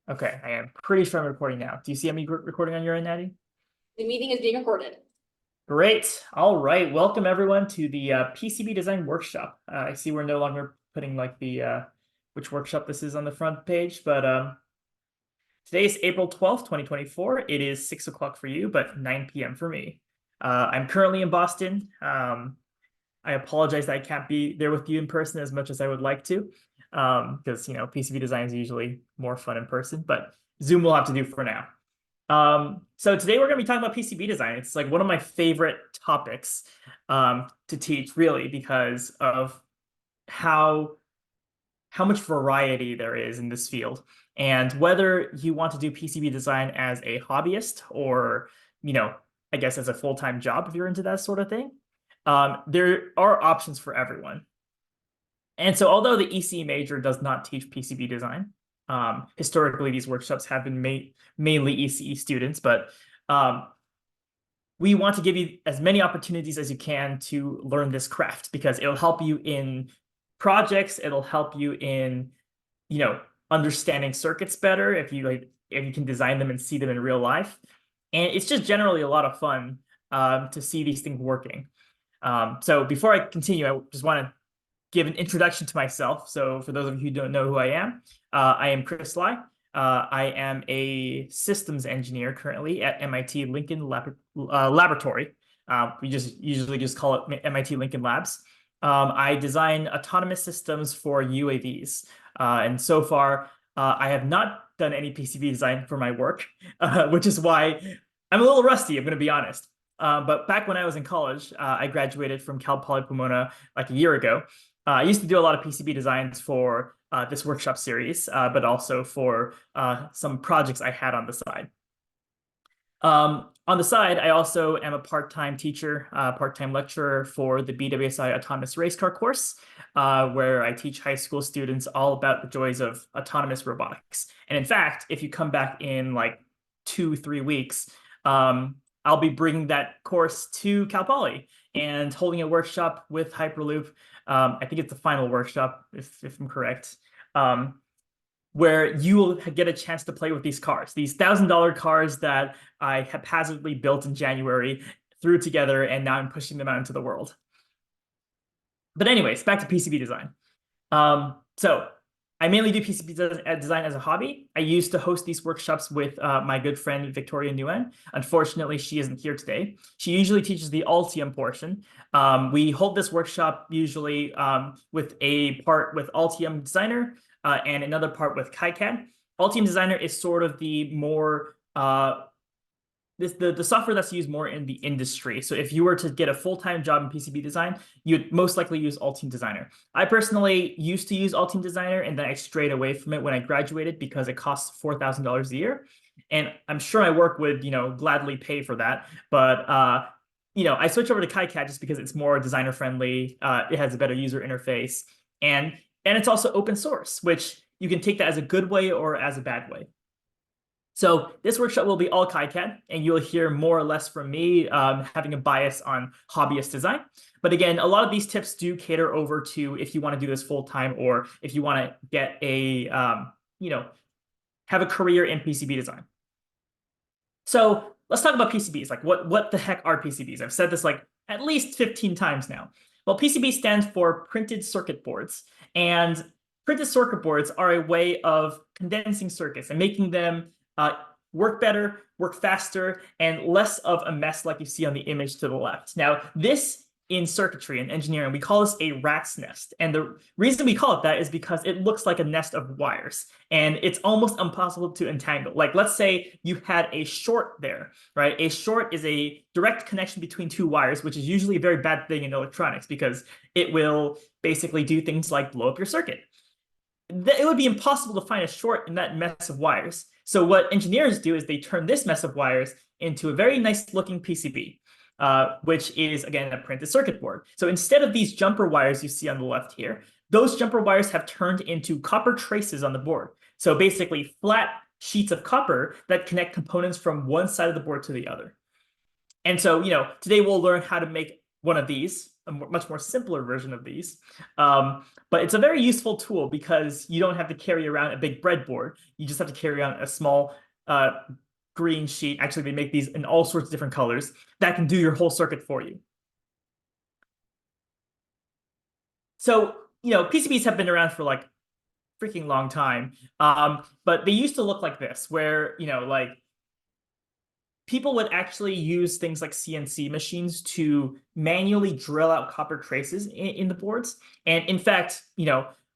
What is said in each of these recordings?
Okay, I am pretty sure I'm recording now. Do you see me recording on your end, Natty? The meeting is being recorded. Great. All right. Welcome everyone to the PCB Design Workshop. I see we're no longer putting like the which workshop this is on the front page, but today is April 12th, 2024. It is 6 o'clock for you, but 9 p.m. for me. I'm currently in Boston. I apologize that I can't be there with you in person as much as I would like to, because PCB design is usually more fun in person, but Zoom will have to do for now. So today we're going to be talking about PCB design. It's like one of my favorite topics to teach, really, because of how much variety there is in this field. And whether you want to do PCB design as a hobbyist or, I guess as a full-time job if you're into that sort of thing, there are options for everyone. And so although the ECE major does not teach PCB design, historically these workshops have been mainly ECE students, but we want to give you as many opportunities as you can to learn this craft because it'll help you in projects, it'll help you in, understanding circuits better if you can design them and see them in real life. And it's just generally a lot of fun to see these things working. So before I continue, I just want to give an introduction to myself. So for those of you who don't know who I am Chris Lai. I am a systems engineer currently at MIT Lincoln Laboratory. We just usually just call it MIT Lincoln Labs. I design autonomous systems for UAVs. And so far, I have not done any PCB design for my work, which is why I'm a little rusty, I'm going to be honest. But back when I was in college, I graduated from Cal Poly Pomona like a year ago. I used to do a lot of PCB designs for this workshop series, but also for some projects I had on the side. On the side, I also am a part-time teacher, part-time lecturer for the BWSI Autonomous Race Car course, where I teach high school students all about the joys of autonomous robotics. And in fact, if you come back in like 2-3 weeks, I'll be bringing that course to Cal Poly and holding a workshop with Hyperloop. I think it's the final workshop, if I'm correct, where you will get a chance to play with these cars, these $1,000 cars that I haphazardly built in January, threw together, and now I'm pushing them out into the world. But anyways, back to PCB design. So I mainly do PCB design as a hobby. I used to host these workshops with my good friend, Victoria Nguyen. Unfortunately, she isn't here today. She usually teaches the Altium portion. We hold this workshop usually with a part with Altium Designer and another part with KiCad. Altium Designer is sort of the more the software that's used more in the industry. So if you were to get a full-time job in PCB design, you'd most likely use Altium Designer. I personally used to use Altium Designer, and then I strayed away from it when I graduated because it costs $4,000 a year. And I'm sure my work would, gladly pay for that. But, I switched over to KiCad just because it's more designer friendly. It has a better user interface. And it's also open source, which you can take that as a good way or as a bad way. So this workshop will be all KiCad, and you'll hear more or less from me having a bias on hobbyist design. But again, a lot of these tips do cater over to if you want to do this full time or if you want to get a, have a career in PCB design. So let's talk about PCBs. Like what the heck are PCBs? I've said this like at least 15 times now. Well, PCB stands for printed circuit boards, and printed circuit boards are a way of condensing circuits and making them work better, work faster, and less of a mess like you see on the image to the left. Now, this in circuitry and engineering, we call this a rat's nest. And the reason we call it that is because it looks like a nest of wires, and it's almost impossible to entangle. Like, let's say you had a short there, right? A short is a direct connection between two wires, which is usually a very bad thing in electronics because it will basically do things like blow up your circuit. It would be impossible to find a short in that mess of wires. So what engineers do is they turn this mess of wires into a very nice looking PCB, which is, again, a printed circuit board. So instead of these jumper wires you see on the left here, those jumper wires have turned into copper traces on the board. So basically flat sheets of copper that connect components from one side of the board to the other. And so, today we'll learn how to make one of these much more simpler version of these. But it's a very useful tool because you don't have to carry around a big breadboard. You just have to carry around a small green sheet. Actually, they make these in all sorts of different colors that can do your whole circuit for you. So, PCBs have been around for like freaking long time. But they used to look like this, where, like people would actually use things like CNC machines to manually drill out copper traces in the boards. And in fact,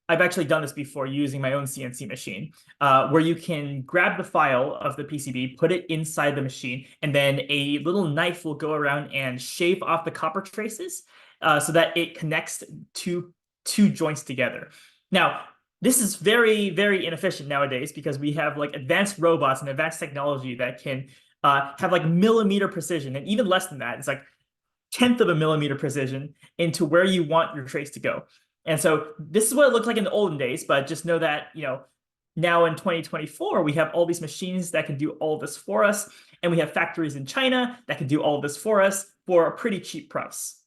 I've actually done this before using my own CNC machine, where you can grab the file of the PCB, put it inside the machine, and then a little knife will go around and shave off the copper traces so that it connects two joints together. Now, this is very, very inefficient nowadays because we have like advanced robots and advanced technology that can have like millimeter precision, and even less than that. It's like 1/10 of a millimeter precision into where you want your trace to go. And so this is what it looked like in the olden days, but just know that, now in 2024, we have all these machines that can do all this for us. And we have factories in China that can do all this for us for a pretty cheap price.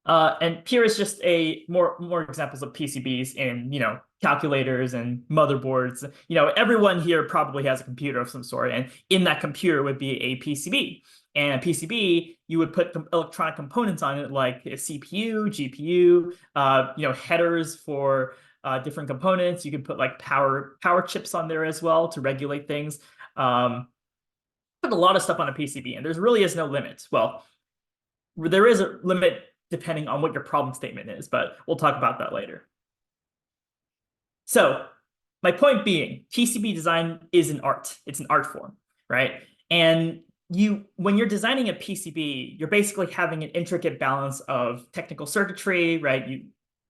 And here is just more examples of PCBs in, calculators and motherboards. Everyone here probably has a computer of some sort, and in that computer would be a PCB. And a PCB, you would put electronic components on it like a CPU, GPU, headers for different components. You could put like power chips on there as well to regulate things. Put a lot of stuff on a PCB, and there really is no limit. Well, there is a limit depending on what your problem statement is, but we'll talk about that later. So my point being, PCB design is an art. It's an art form, right? And when you're designing a PCB, you're basically having an intricate balance of technical circuitry, right?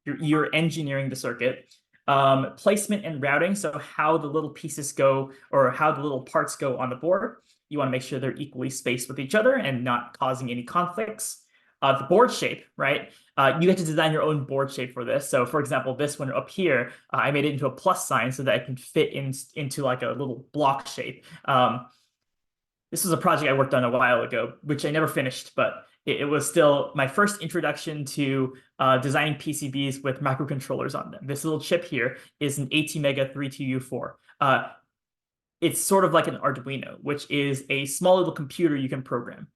You're engineering the circuit, placement and routing, so how the little pieces go or how the little parts go on the board. You want to make sure they're equally spaced with each other and not causing any conflicts. The board shape, right? You get to design your own board shape for this. So for example, this one up here, I made it into a plus sign so that it can fit into like a little block shape. This was a project I worked on a while ago, which I never finished, but it was still my first introduction to designing PCBs with microcontrollers on them. This little chip here is an ATmega 32U4. It's sort of like an Arduino, which is a small little computer you can program.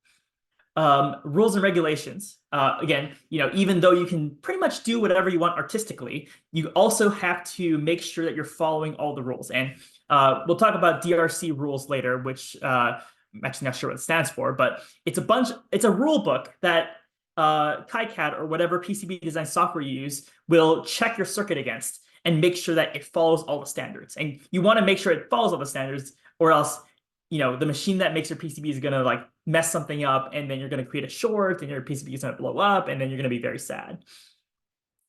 Rules and regulations. Again, even though you can pretty much do whatever you want artistically, you also have to make sure that you're following all the rules. And we'll talk about DRC rules later, which I'm actually not sure what it stands for, but it's a rule book that KiCad or whatever PCB design software you use will check your circuit against and make sure that it follows all the standards. And you want to make sure it follows all the standards, or else the machine that makes your PCB is going to like mess something up, and then you're going to create a short, and your PCB is going to blow up, and then you're going to be very sad.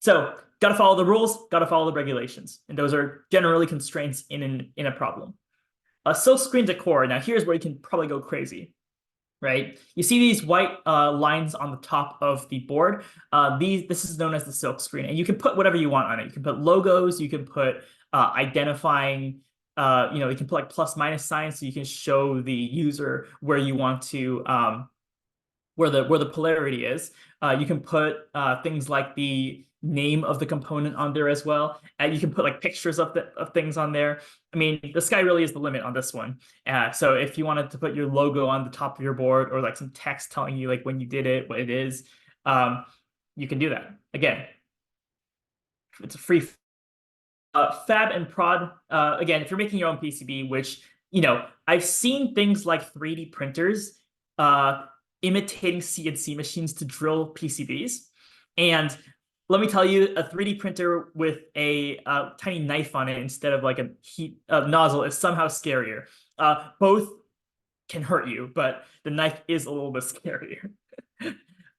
So got to follow the rules, got to follow the regulations. And those are generally constraints in a problem. Silk screen decor. Now here's where you can probably go crazy, right? You see these white lines on the top of the board. This is known as the silk screen, and you can put whatever you want on it. You can put logos, you can put identifying, you can put like plus minus signs so you can show the user where you want to where the polarity is. You can put things like the name of the component on there as well, and you can put like pictures of things on there. I mean, the sky really is the limit on this one. So if you wanted to put your logo on the top of your board, or like some text telling you like when you did it, what it is, you can do that. Again, it's a free. Fab and prod, again, if you're making your own PCB, which, I've seen things like 3D printers imitating CNC machines to drill PCBs. And let me tell you, a 3D printer with a tiny knife on it instead of like a heat nozzle is somehow scarier. Both can hurt you, but the knife is a little bit scarier.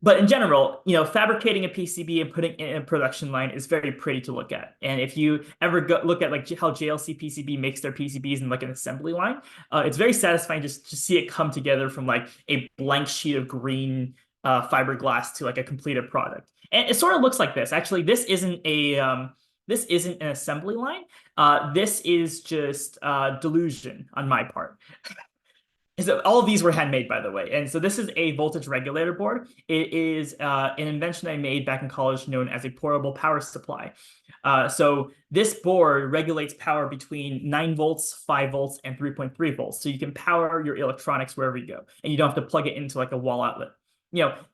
But in general, fabricating a PCB and putting it in a production line is very pretty to look at. And if you ever look at like how JLC PCB makes their PCBs in like an assembly line, it's very satisfying just to see it come together from like a blank sheet of green fiberglass to like a completed product. And it sort of looks like this. Actually, this isn't an assembly line. This is just delusion on my part. all of these were handmade, by the way. And so this is a voltage regulator board. It is an invention I made back in college known as a portable power supply. So this board regulates power between 9 volts, 5 volts, and 3.3 volts. So you can power your electronics wherever you go, and you don't have to plug it into like a wall outlet.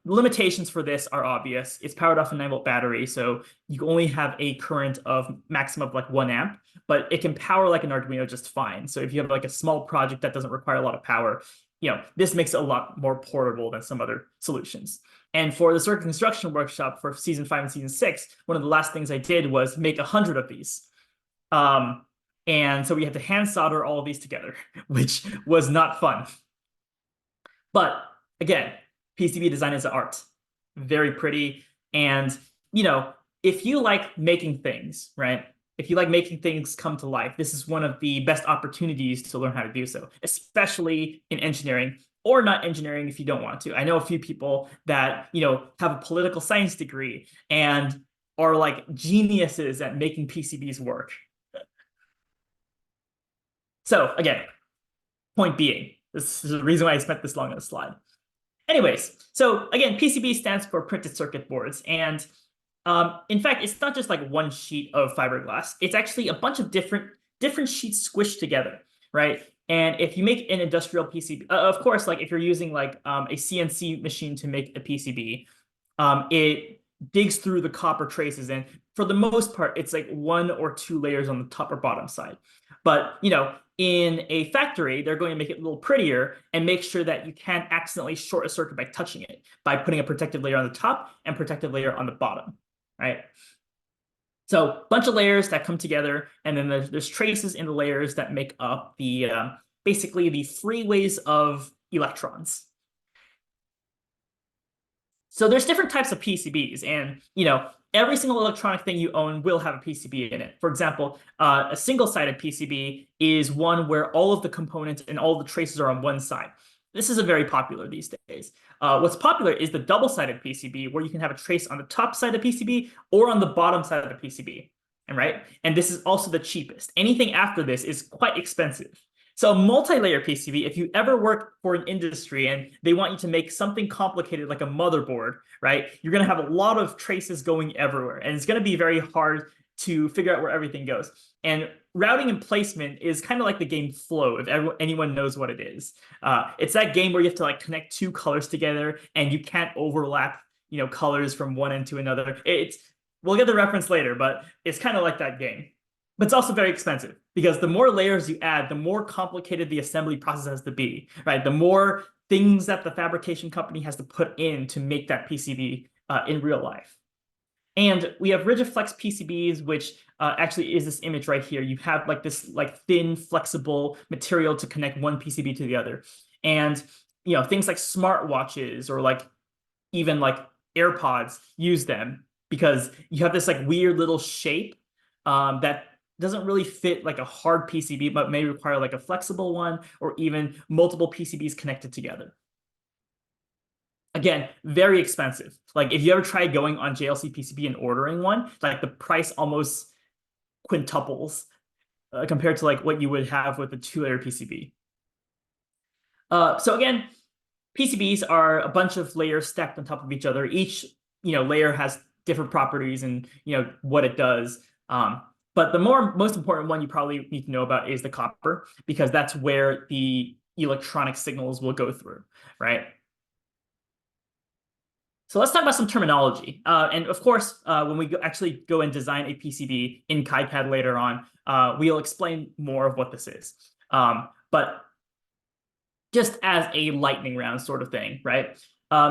Limitations for this are obvious. It's powered off a 9-volt battery, so you only have a current of maximum of like 1 amp, but it can power like an Arduino just fine. So if you have like a small project that doesn't require a lot of power, this makes it a lot more portable than some other solutions. And for the circuit construction workshop for season 5 and season 6, one of the last things I did was make 100 of these. And so we had to hand solder all of these together, which was not fun. But again, PCB design is an art. Very pretty. And, if you like making things, right? If you like making things come to life, this is one of the best opportunities to learn how to do so, especially in engineering, or not engineering if you don't want to. I know a few people that, have a political science degree and are like geniuses at making PCBs work. So again, point being, this is the reason why I spent this long on the slide. Anyways, so again, PCB stands for printed circuit boards. And in fact, it's not just like one sheet of fiberglass. It's actually a bunch of different sheets squished together, right? And if you make an industrial PCB, of course, like if you're using like a CNC machine to make a PCB, it digs through the copper traces. And for the most part, it's like 1 or 2 layers on the top or bottom side. But, in a factory, they're going to make it a little prettier and make sure that you can't accidentally short a circuit by touching it, by putting a protective layer on the top and protective layer on the bottom, right? So a bunch of layers that come together, and then there's traces in the layers that make up the basically the freeways of electrons. So there's different types of PCBs, and every single electronic thing you own will have a PCB in it. For example, a single-sided PCB is one where all of the components and all the traces are on one side. This is very popular these days. What's popular is the double-sided PCB, where you can have a trace on the top side of the PCB or on the bottom side of the PCB, right? And this is also the cheapest. Anything after this is quite expensive. So a multi-layer PCB, if you ever work for an industry and they want you to make something complicated like a motherboard, right? You're going to have a lot of traces going everywhere, and it's going to be very hard to figure out where everything goes. And routing and placement is kind of like the game Flow, if anyone knows what it is. It's that game where you have to like connect 2 colors together, and you can't overlap, colors from one end to another. We'll get the reference later, but it's kind of like that game. But it's also very expensive, because the more layers you add, the more complicated the assembly process has to be, right? The more things that the fabrication company has to put in to make that PCB in real life. And we have Rigid-Flex PCBs, which actually is this image right here. You have like this like thin, flexible material to connect one PCB to the other. And things like smartwatches or like even like AirPods use them, because you have this like weird little shape that doesn't really fit like a hard PCB, but may require like a flexible one, or even multiple PCBs connected together. Again, very expensive. Like if you ever try going on JLC PCB and ordering one, like the price almost quintuples compared to like what you would have with a 2-layer PCB. So again, PCBs are a bunch of layers stacked on top of each other. Each layer has different properties and what it does. But the most important one you probably need to know about is the copper, because that's where the electronic signals will go through, right? So let's talk about some terminology. And of course, when we actually go and design a PCB in KiPad later on, we'll explain more of what this is. But just as a lightning round sort of thing, right?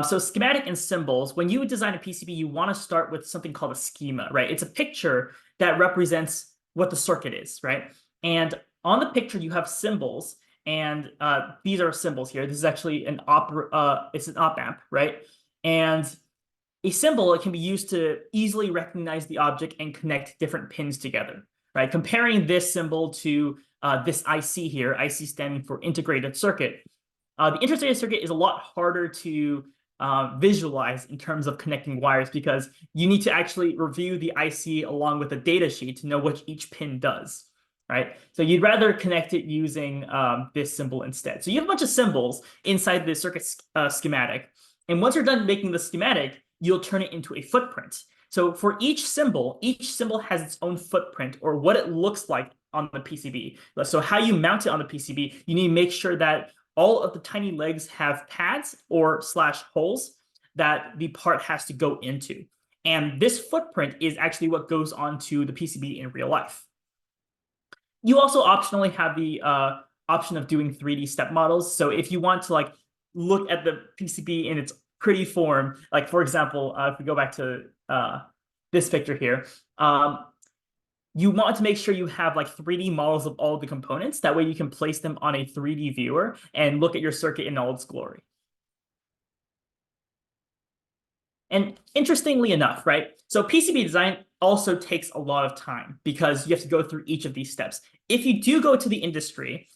So schematic and symbols, when you design a PCB, you want to start with something called a schema, right? It's a picture that represents what the circuit is, right? And on the picture, you have symbols, and these are symbols here. This is actually an it's an op amp, right? And a symbol, it can be used to easily recognize the object and connect different pins together, right? Comparing this symbol to this IC here, IC standing for integrated circuit. The integrated circuit is a lot harder to visualize in terms of connecting wires, because you need to actually review the IC along with the data sheet to know what each pin does, right? So you'd rather connect it using this symbol instead. So you have a bunch of symbols inside the circuit schematic. And once you're done making the schematic, you'll turn it into a footprint. So for each symbol has its own footprint, or what it looks like on the PCB. So how you mount it on the PCB, you need to make sure that all of the tiny legs have pads or / holes that the part has to go into. And this footprint is actually what goes onto the PCB in real life. You also optionally have the option of doing 3D step models. So if you want to like look at the PCB in its pretty form, like for example, if we go back to this picture here, you want to make sure you have like 3D models of all the components. That way you can place them on a 3D viewer and look at your circuit in all its glory. And interestingly enough, right? So PCB design also takes a lot of time because you have to go through each of these steps. If you do go to the industry,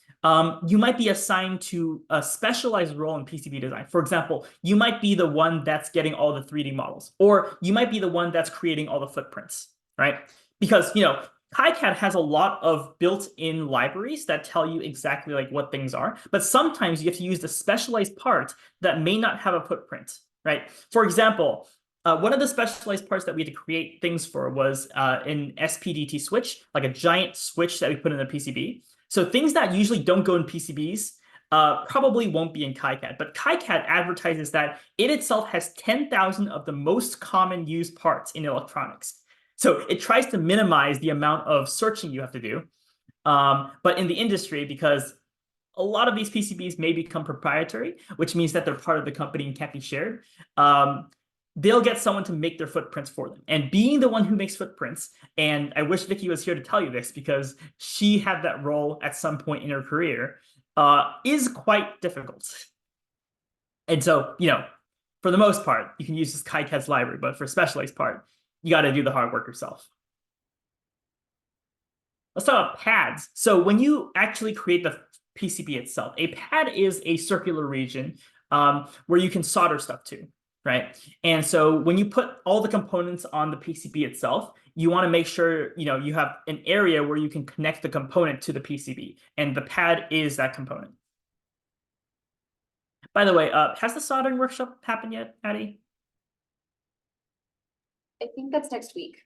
you might be assigned to a specialized role in PCB design. For example, you might be the one that's getting all the 3D models, or you might be the one that's creating all the footprints, right? Because, KiCad has a lot of built-in libraries that tell you exactly like what things are, but sometimes you have to use the specialized part that may not have a footprint, right? For example, one of the specialized parts that we had to create things for was an SPDT switch, like a giant switch that we put in a PCB. So things that usually don't go in PCBs probably won't be in KiCad, but KiCad advertises that it itself has 10,000 of the most common used parts in electronics. So it tries to minimize the amount of searching you have to do. But in the industry, because a lot of these PCBs may become proprietary, which means that they're part of the company and can't be shared, they'll get someone to make their footprints for them. And being the one who makes footprints, and I wish Vicky was here to tell you this because she had that role at some point in her career, is quite difficult. And so, for the most part, you can use this KiCad's library, but for a specialized part, you got to do the hard work yourself. Let's talk about pads. So when you actually create the PCB itself, a pad is a circular region where you can solder stuff to, right? And so when you put all the components on the PCB itself, you want to make sure you have an area where you can connect the component to the PCB, and the pad is that component. By the way, has the soldering workshop happened yet, Addie? I think that's next week.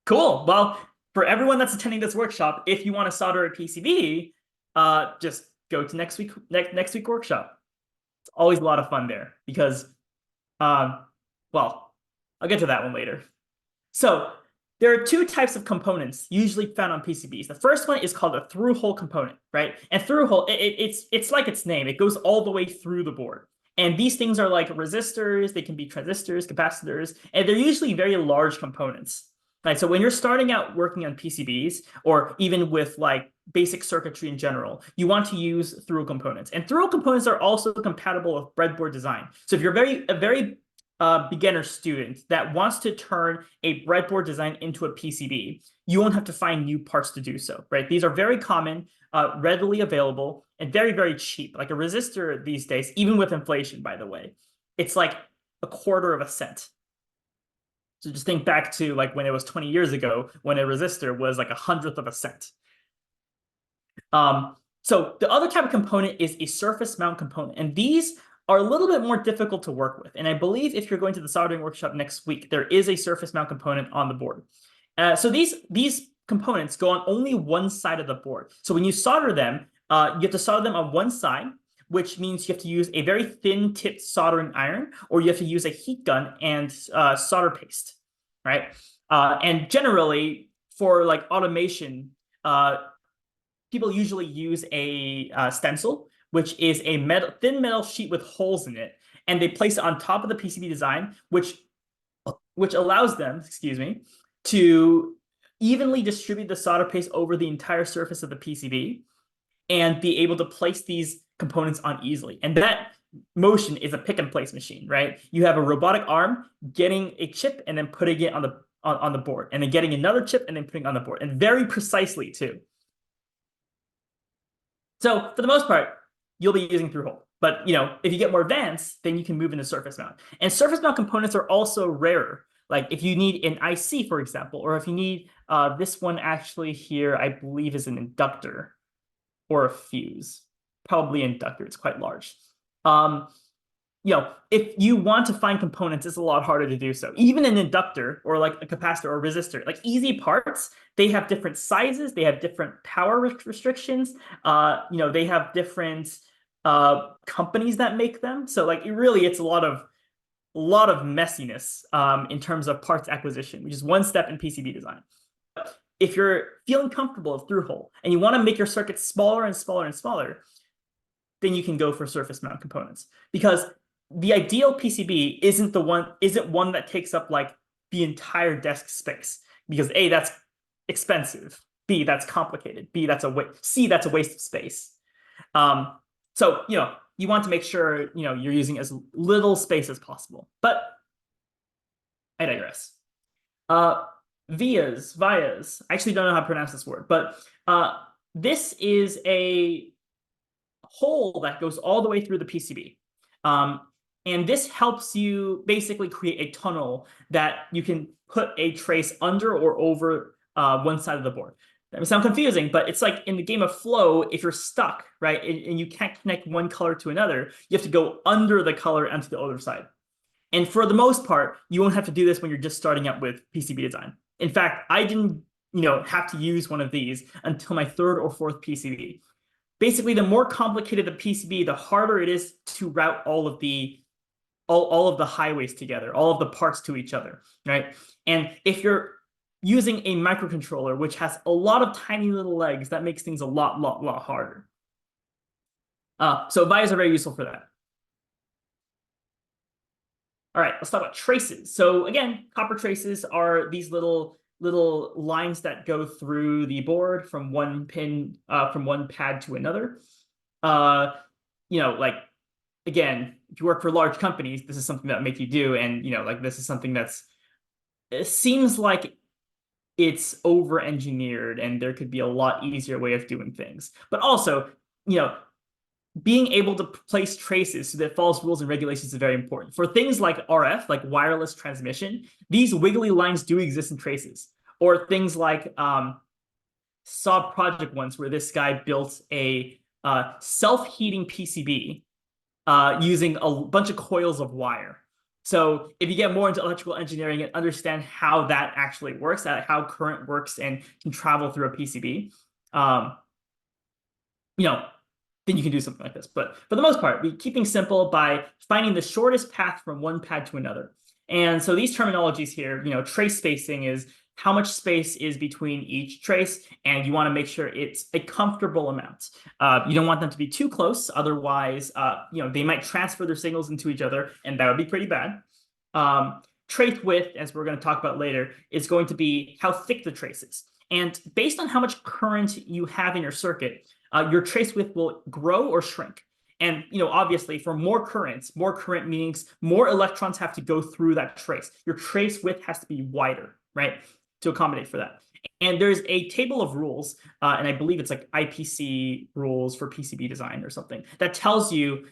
Cool. Well, for everyone that's attending this workshop, if you want to solder a PCB, just go to next week workshop. It's always a lot of fun there because, well, I'll get to that one later. So there are two types of components usually found on PCBs. The first one is called a through-hole component, right? And through-hole, it's like its name. It goes all the way through the board. And these things are like resistors, they can be transistors, capacitors, and they're usually very large components. Right, so when you're starting out working on PCBs, or even with like basic circuitry in general, you want to use through components. And through components are also compatible with breadboard design. So if you're a very beginner student that wants to turn a breadboard design into a PCB, you won't have to find new parts to do so, right? These are very common, readily available, and very, very cheap. Like a resistor these days, even with inflation, by the way, it's like a quarter of a cent. So just think back to like when it was 20 years ago, when a resistor was like 1/100th of a cent. So the other type of component is a surface mount component, and these are a little bit more difficult to work with. And I believe if you're going to the soldering workshop next week, there is a surface mount component on the board. So these components go on only one side of the board. So when you solder them, you have to solder them on one side, which means you have to use a very thin tipped soldering iron, or you have to use a heat gun and solder paste, right? And generally for like automation, people usually use a stencil, which is a thin metal sheet with holes in it, and they place it on top of the PCB design, which allows them, to evenly distribute the solder paste over the entire surface of the PCB and be able to place these components on easily. And that motion is a pick and place machine, right? You have a robotic arm getting a chip and then putting it on the board, and then getting another chip and then putting it on the board, and very precisely too. So for the most part, you'll be using through-hole. But if you get more advanced, then you can move into surface mount. And surface mount components are also rarer. Like if you need an IC, for example, or if you need This one actually here, I believe, is an inductor or a fuse. Probably inductor. It's quite large. If you want to find components, it's a lot harder to do so. Even an inductor or like a capacitor or resistor, like easy parts, they have different sizes, they have different power restrictions. They have different companies that make them. So like it's a lot of messiness in terms of parts acquisition, which is one step in PCB design. If you're feeling comfortable with through-hole and you want to make your circuit smaller and smaller and smaller, then you can go for surface mount components, because the ideal PCB isn't one that takes up like the entire desk space, because A, that's expensive, B, that's complicated, C, that's a waste of space. So you want to make sure you're using as little space as possible. But I digress. Vias. I actually don't know how to pronounce this word, but this is a hole that goes all the way through the PCB. And this helps you basically create a tunnel that you can put a trace under or over one side of the board. That may sound confusing, but it's like in the game of flow, if you're stuck, right, and you can't connect one color to another, you have to go under the color onto the other side. And for the most part, you won't have to do this when you're just starting out with PCB design. In fact, I didn't have to use one of these until my third or fourth PCB. Basically, the more complicated the PCB, the harder it is to route all of the highways together, all of the parts to each other, right? And if you're using a microcontroller, which has a lot of tiny little legs, that makes things a lot harder. So vias are very useful for that. All right, let's talk about traces. So again, copper traces are these little lines that go through the board from one pad to another. Again, if you work for large companies, this is something that make you do, and this is something it seems like it's over-engineered, and there could be a lot easier way of doing things. But also, being able to place traces so that it follows rules and regulations is very important. For things like RF, like wireless transmission, these wiggly lines do exist in traces. Or things like saw project once where this guy built a self-heating PCB using a bunch of coils of wire. So if you get more into electrical engineering and understand how that actually works, how current works and can travel through a PCB, then you can do something like this. But for the most part, we keep things simple by finding the shortest path from one pad to another. And so these terminologies here, trace spacing is how much space is between each trace, and you want to make sure it's a comfortable amount. You don't want them to be too close, otherwise, they might transfer their signals into each other, and that would be pretty bad. Trace width, as we're going to talk about later, is going to be how thick the trace is. And based on how much current you have in your circuit, your trace width will grow or shrink. And obviously, for more current means more electrons have to go through that trace. Your trace width has to be wider, right, to accommodate for that. And there's a table of rules, and I believe it's like IPC rules for PCB design or something, that tells you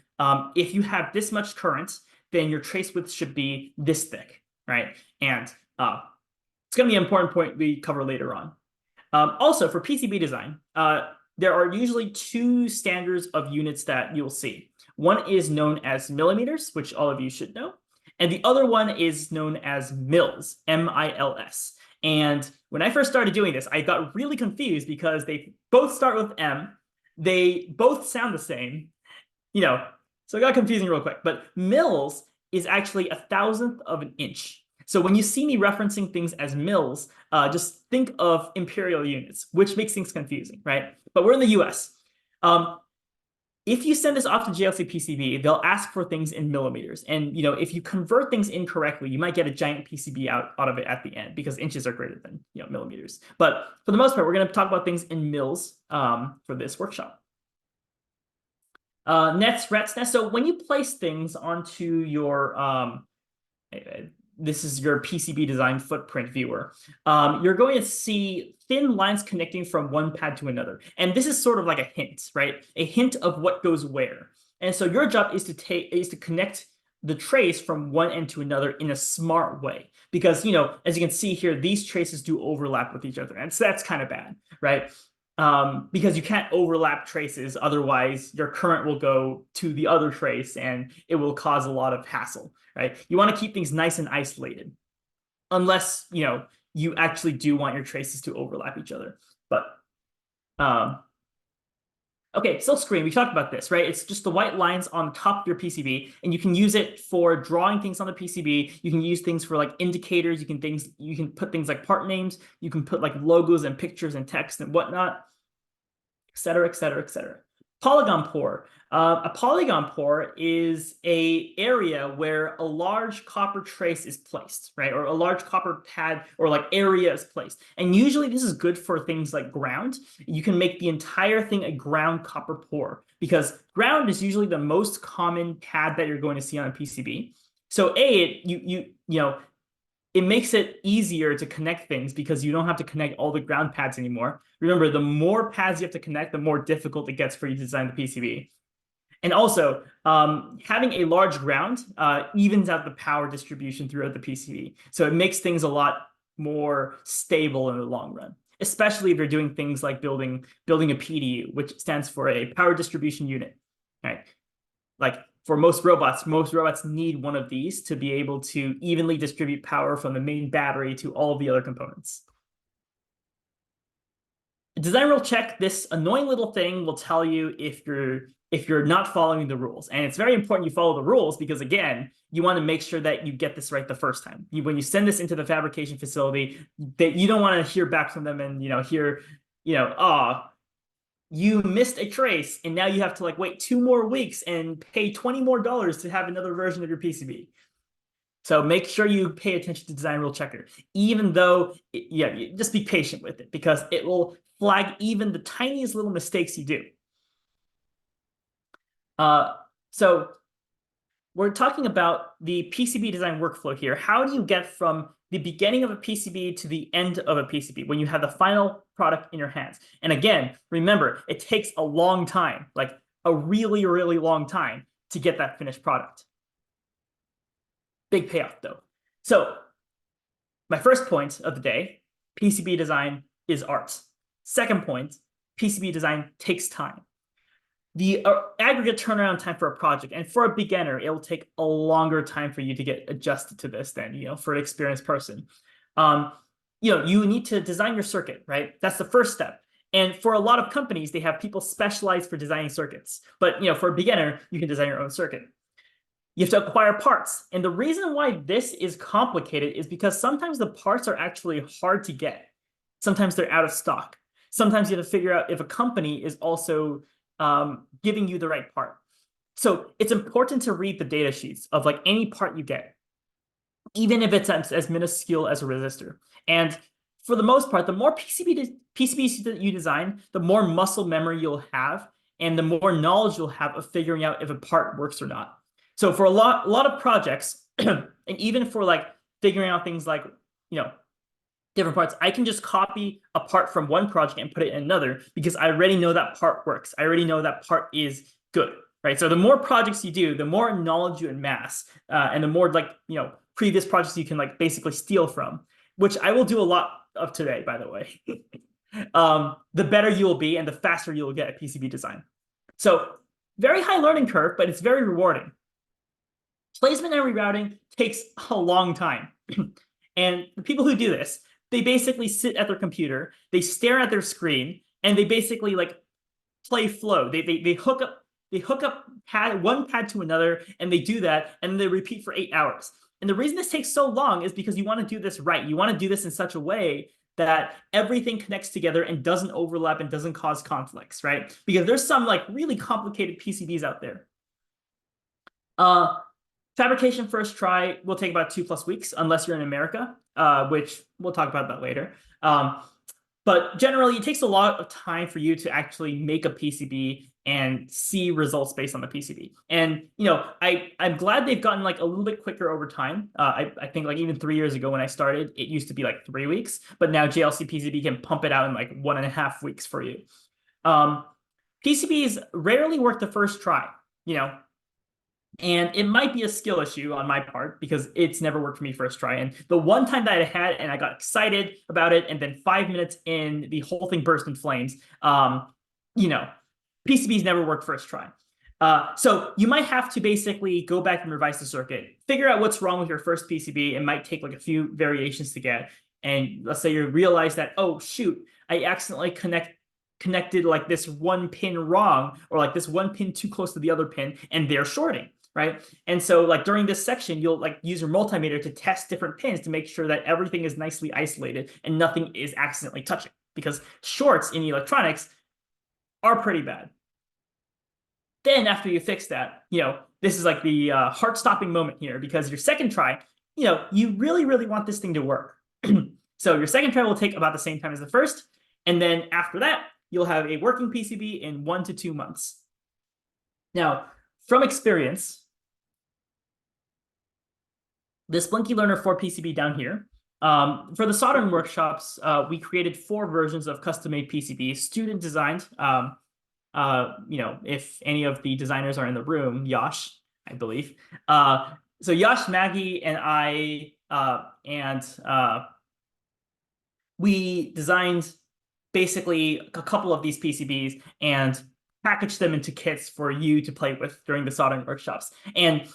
if you have this much current, then your trace width should be this thick, right? And it's going to be an important point we cover later on. Also, for PCB design, there are usually two standards of units that you'll see. One is known as millimeters, which all of you should know, and the other one is known as mils, M-I-L-S. And when I first started doing this, I got really confused because they both start with M, they both sound the same, so it got confusing real quick. But mils is actually 1,000th of an inch. So when you see me referencing things as mils, just think of imperial units, which makes things confusing, right? But we're in the US. If you send this off to JLC PCB, they'll ask for things in millimeters. And if you convert things incorrectly, you might get a giant PCB out of it at the end, because inches are greater than millimeters. But for the most part, we're going to talk about things in mils for this workshop. Nets, rets, nets. So when you place things onto your this is your PCB design footprint viewer, you're going to see thin lines connecting from one pad to another. And this is sort of like a hint, right? A hint of what goes where. And so your job is to connect the trace from one end to another in a smart way. Because, as you can see here, these traces do overlap with each other. And so that's kind of bad, right? Because you can't overlap traces. Otherwise, your current will go to the other trace and it will cause a lot of hassle, right? You want to keep things nice and isolated, unless, you actually do want your traces to overlap each other. But, okay, silk screen, we talked about this, right? It's just the white lines on top of your PCB, and you can use it for drawing things on the PCB. You can use things for like indicators. You can put things like part names. You can put like logos and pictures and text and whatnot, et cetera, et cetera, et cetera. Polygon pour. A polygon pour is a area where a large copper trace is placed, right? Or a large copper pad or like area is placed. And usually this is good for things like ground. You can make the entire thing a ground copper pour because ground is usually the most common pad that you're going to see on a PCB. So it makes it easier to connect things because you don't have to connect all the ground pads anymore. Remember, the more pads you have to connect, the more difficult it gets for you to design the PCB. And also, having a large ground evens out the power distribution throughout the PCB. So it makes things a lot more stable in the long run, especially if you're doing things like building a PDU, which stands for a power distribution unit, right? Like for most robots need one of these to be able to evenly distribute power from the main battery to all of the other components. Design rule check, this annoying little thing will tell you if you're not following the rules. And it's very important you follow the rules because, again, you want to make sure that you get this right the first time. When you send this into the fabrication facility, that you don't want to hear back from them and hear, you missed a trace and now you have to like wait 2 more weeks and pay $20 more to have another version of your PCB. So make sure you pay attention to design rule checker, even though, just be patient with it because it will flag even the tiniest little mistakes you do. So we're talking about the PCB design workflow here. How do you get from the beginning of a PCB to the end of a PCB when you have the final product in your hands? And again, remember, it takes a long time, like a really, really long time to get that finished product. Big payoff though. So my first point of the day, PCB design is art. Second point, PCB design takes time. The aggregate turnaround time for a project, and for a beginner, it will take a longer time for you to get adjusted to this than, for an experienced person. You need to design your circuit, right? That's the first step. And for a lot of companies, they have people specialized for designing circuits. But, for a beginner, you can design your own circuit. You have to acquire parts. And the reason why this is complicated is because sometimes the parts are actually hard to get. Sometimes they're out of stock. Sometimes you have to figure out if a company is also giving you the right part. So it's important to read the data sheets of like any part you get, even if it's as minuscule as a resistor. And for the most part, the more PCBs that you design, the more muscle memory you'll have and the more knowledge you'll have of figuring out if a part works or not. So for a lot of projects, and even for like figuring out things like, different parts, I can just copy a part from one project and put it in another because I already know that part works. I already know that part is good, right? So the more projects you do, the more knowledge you amass, and the more like, previous projects you can like basically steal from, which I will do a lot of today, by the way. The better you will be and the faster you will get at PCB design. So very high learning curve, but it's very rewarding. Placement and rerouting takes a long time. And the people who do this, they basically sit at their computer, they stare at their screen, and they basically like play flow. They hook up one pad to another, and they do that, and then they repeat for 8 hours. And the reason this takes so long is because you want to do this right. You want to do this in such a way that everything connects together and doesn't overlap and doesn't cause conflicts, right? Because there's some like really complicated PCBs out there. Fabrication first try will take about 2+ weeks, unless you're in America, which we'll talk about that later. But generally, it takes a lot of time for you to actually make a PCB and see results based on the PCB. And I'm glad they've gotten like a little bit quicker over time. I think like even 3 years ago when I started, it used to be like 3 weeks, but now JLC PCB can pump it out in like 1.5 weeks for you. PCBs rarely work the first try. And it might be a skill issue on my part because it's never worked for me first try. And the one time that I had and I got excited about it, and then 5 minutes in, the whole thing burst in flames. You know, PCBs never work first try. So you might have to basically go back and revise the circuit, figure out what's wrong with your first PCB. It might take like a few variations to get. And let's say you realize that, oh, shoot, I accidentally connected like this one pin wrong, or like this one pin too close to the other pin, and they're shorting. Right. And so like during this section, you'll like use your multimeter to test different pins to make sure that everything is nicely isolated and nothing is accidentally touching, because shorts in electronics are pretty bad. Then after you fix that, this is like the heart-stopping moment here, because your second try, you really, really want this thing to work. So your second try will take about the same time as the first. And then after that, you'll have a working PCB in 1 to 2 months. Now, from experience, this Blinky Learner 4 PCB down here, for the soldering workshops, we created 4 versions of custom-made PCBs, student designed. If any of the designers are in the room, Yash, I believe. So Yash, Maggie, and I, we designed basically a couple of these PCBs and packaged them into kits for you to play with during the soldering workshops. And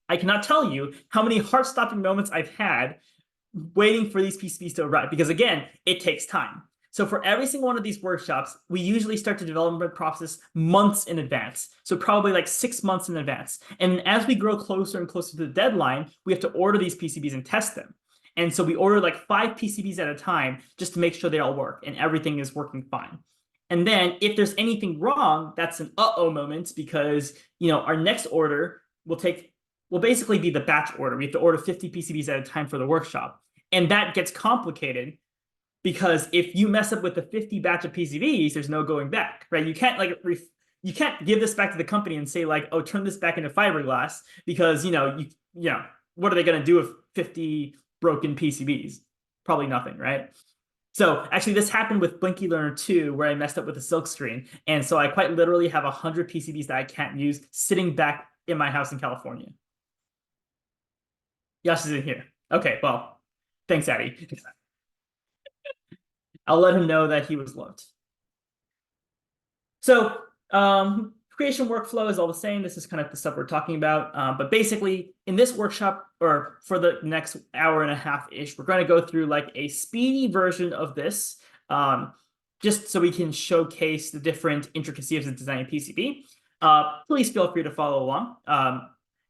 I cannot tell you how many heart-stopping moments I've had waiting for these PCBs to arrive, because again, it takes time. So for every single one of these workshops, we usually start the development process months in advance. So probably like 6 months in advance. And as we grow closer and closer to the deadline, we have to order these PCBs and test them. And so we order like 5 PCBs at a time just to make sure they all work and everything is working fine. And then if there's anything wrong, that's an uh-oh moment, because our next order will basically be the batch order. We have to order 50 PCBs at a time for the workshop. And that gets complicated because if you mess up with the 50 batch of PCBs, there's no going back, right? You can't you can't give this back to the company and say like, oh, turn this back into fiberglass, because what are they going to do with 50 broken PCBs? Probably nothing, right? So actually, this happened with Blinky Learner 2, where I messed up with the silk screen, and so I quite literally have 100 PCBs that I can't use sitting back in my house in California. Yash is in here. Okay, well, thanks, Addy. I'll let him know that he was loved. So creation workflow is all the same. This is kind of the stuff we're talking about. But basically, in this workshop, or for the next hour and a half-ish, we're going to go through like a speedy version of this, just so we can showcase the different intricacies of designing PCB. Please feel free to follow along.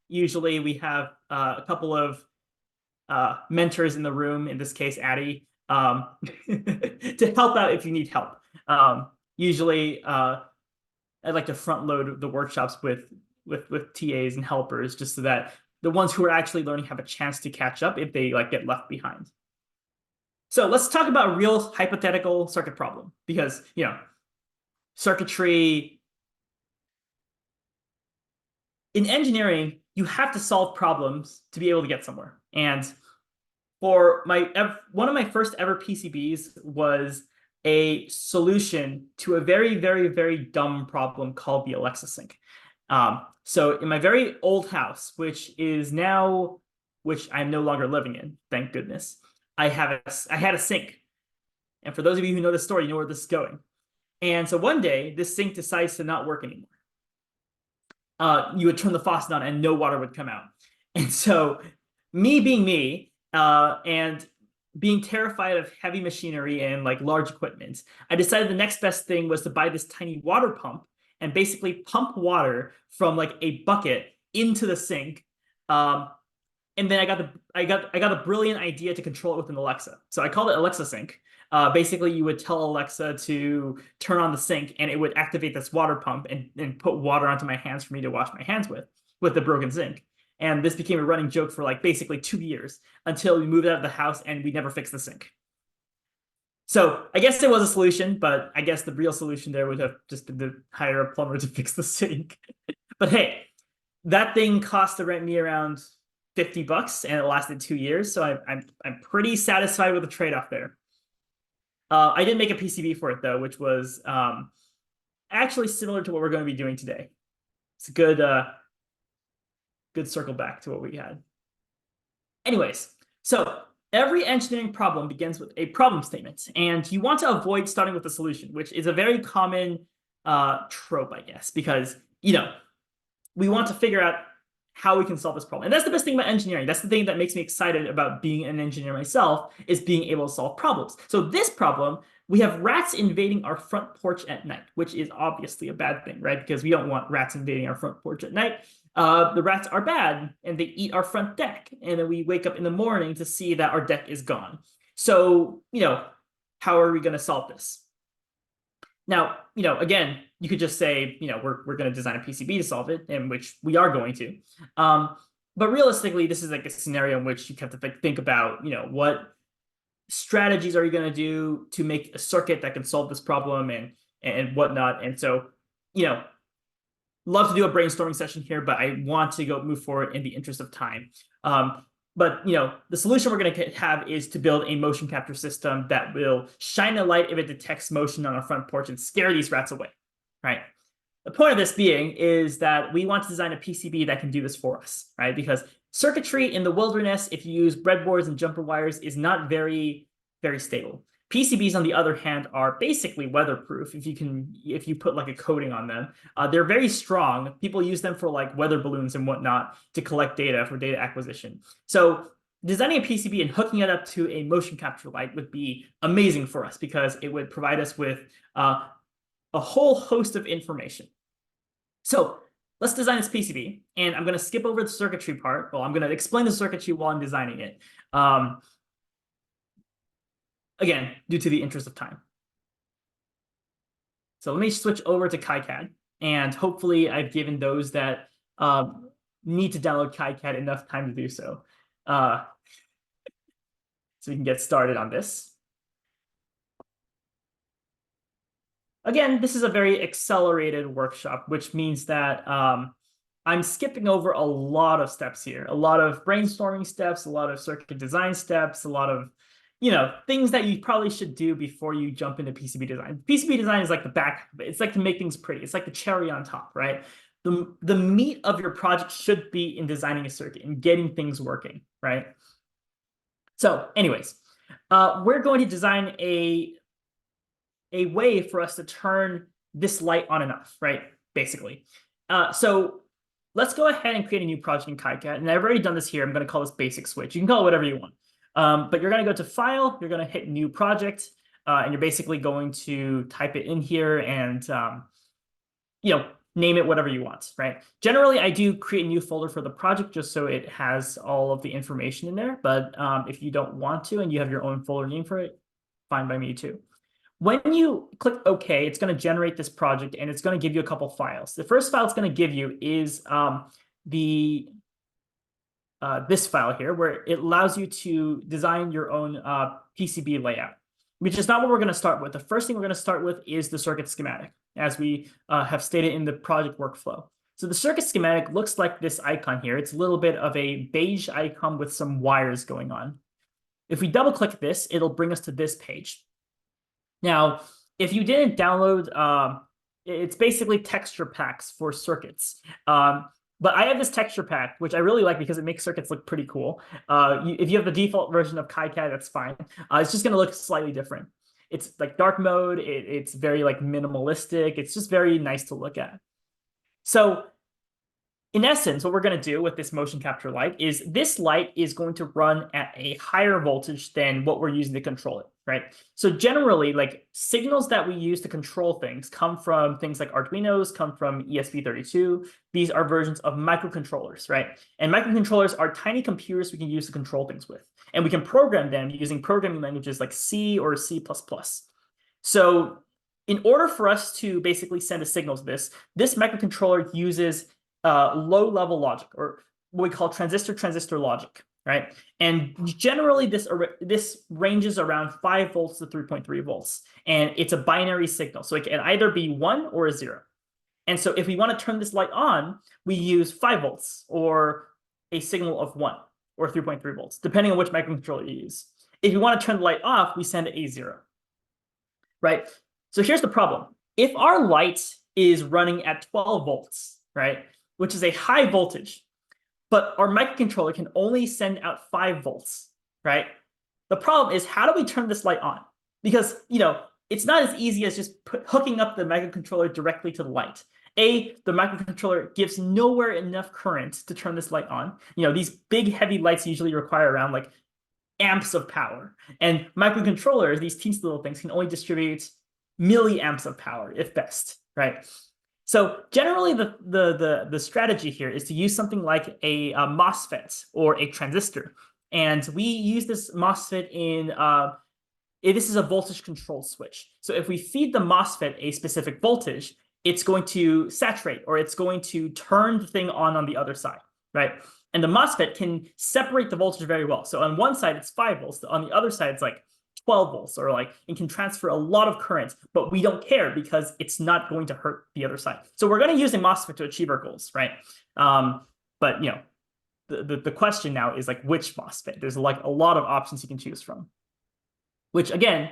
Usually we have a couple of mentors in the room, in this case, Addy, to help out if you need help. Usually, I'd like to front load the workshops with TAs and helpers, just so that the ones who are actually learning have a chance to catch up if they like get left behind. So let's talk about a real hypothetical circuit problem, because circuitry in engineering, you have to solve problems to be able to get somewhere. And for one of my first ever PCBs was a solution to a very, very, very dumb problem called the Alexa sink. So in my very old house, which I'm no longer living in, thank goodness, I had a sink. And for those of you who know the story, you know where this is going. And so one day, this sink decides to not work anymore. You would turn the faucet on and no water would come out. And so me being me, and being terrified of heavy machinery and like large equipment, I decided the next best thing was to buy this tiny water pump and basically pump water from like a bucket into the sink. And then I got a brilliant idea to control it with an Alexa. So I called it Alexa Sink. Basically, you would tell Alexa to turn on the sink, and it would activate this water pump and put water onto my hands for me to wash my hands with the broken sink. And this became a running joke for like basically 2 years, until we moved out of the house and we never fixed the sink. So I guess there was a solution, but I guess the real solution there would have just been to hire a plumber to fix the sink. But hey, that thing cost to rent me around $50, and it lasted 2 years. So I'm pretty satisfied with the trade-off there. I did make a PCB for it though, which was actually similar to what we're going to be doing today. It's a good good circle back to what we had. Anyways, so every engineering problem begins with a problem statement, and you want to avoid starting with a solution, which is a very common trope, I guess, because, we want to figure out how we can solve this problem. And that's the best thing about engineering. That's the thing that makes me excited about being an engineer myself, is being able to solve problems. So this problem, we have rats invading our front porch at night, which is obviously a bad thing, right? Because we don't want rats invading our front porch at night. The rats are bad and they eat our front deck. And then we wake up in the morning to see that our deck is gone. So, how are we going to solve this? Now, again, you could just say, we're going to design a PCB to solve it, in which we are going to. But realistically, this is like a scenario in which you have to think about, what strategies are you going to do to make a circuit that can solve this problem and whatnot. And so, love to do a brainstorming session here, but I want to move forward in the interest of time. But the solution we're going to have is to build a motion capture system that will shine a light if it detects motion on our front porch and scare these rats away, right? The point of this being is that we want to design a PCB that can do this for us, right? Because circuitry in the wilderness, if you use breadboards and jumper wires, is not very, very stable. PCBs, on the other hand, are basically weatherproof if you put like a coating on them. They're very strong. People use them for like weather balloons and whatnot to collect data for data acquisition. So designing a PCB and hooking it up to a motion capture light would be amazing for us because it would provide us with a whole host of information. So let's design this PCB, and I'm going to skip over the circuitry part. Well, I'm going to explain the circuitry while I'm designing it. Again, due to the interest of time. So let me switch over to KiCad, and hopefully I've given those that need to download KiCad enough time to do so. So we can get started on this. Again, this is a very accelerated workshop, which means that I'm skipping over a lot of steps here, a lot of brainstorming steps, a lot of circuit design steps, a lot of things that you probably should do before you jump into PCB design. PCB design is like the back of it. It's like to make things pretty. It's like the cherry on top, right? The meat of your project should be in designing a circuit and getting things working, right? So anyways, we're going to design a way for us to turn this light on and off, right? Basically. So let's go ahead and create a new project in KiCad. And I've already done this here. I'm going to call this basic switch. You can call it whatever you want. But you're going to go to File, you're going to hit New Project, and you're basically going to type it in here and, name it whatever you want, right? Generally, I do create a new folder for the project just so it has all of the information in there. But if you don't want to and you have your own folder name for it, fine by me too. When you click OK, it's going to generate this project and it's going to give you a couple files. The first file it's going to give you is this file here, where it allows you to design your own PCB layout, which is not what we're going to start with. The first thing we're going to start with is the circuit schematic, as we have stated in the project workflow. So the circuit schematic looks like this icon here. It's a little bit of a beige icon with some wires going on. If we double click this, it'll bring us to this page. Now, if you didn't download, it's basically texture packs for circuits. But I have this texture pack, which I really like because it makes circuits look pretty cool. If you have the default version of KiCad, that's fine. It's just going to look slightly different. It's like dark mode. It's very like minimalistic. It's just very nice to look at. So in essence, what we're going to do with this motion capture light is this light is going to run at a higher voltage than what we're using to control it, right? So generally, like signals that we use to control things come from things like Arduinos, come from ESP32. These are versions of microcontrollers, right? And microcontrollers are tiny computers we can use to control things with. And we can program them using programming languages like C or C++. So in order for us to basically send a signal to this microcontroller uses low-level logic, or what we call transistor logic, right? And generally, this ranges around 5 volts to 3.3 volts, and it's a binary signal, so it can either be 1 or a 0. And so if we want to turn this light on, we use 5 volts, or a signal of 1, or 3.3 volts, depending on which microcontroller you use. If you want to turn the light off, we send a 0, right? So here's the problem. If our light is running at 12 volts, right, which is a high voltage, but our microcontroller can only send out 5 volts, right? The problem is, how do we turn this light on? Because, it's not as easy as just hooking up the microcontroller directly to the light. The microcontroller gives nowhere enough current to turn this light on. These big, heavy lights usually require around like amps of power. And microcontrollers, these teensy little things, can only distribute milliamps of power, if best, right? So generally, the strategy here is to use something like a MOSFET or a transistor. And we use this MOSFET in this is a voltage control switch. So if we feed the MOSFET a specific voltage, it's going to saturate, or it's going to turn the thing on the other side, right? And the MOSFET can separate the voltage very well. So on one side, it's 5 volts. On the other side, it's like 12 volts, or like it can transfer a lot of current, but we don't care because it's not going to hurt the other side. So we're going to use a MOSFET to achieve our goals, right? But the question now is like, which MOSFET? There's like a lot of options you can choose from, which again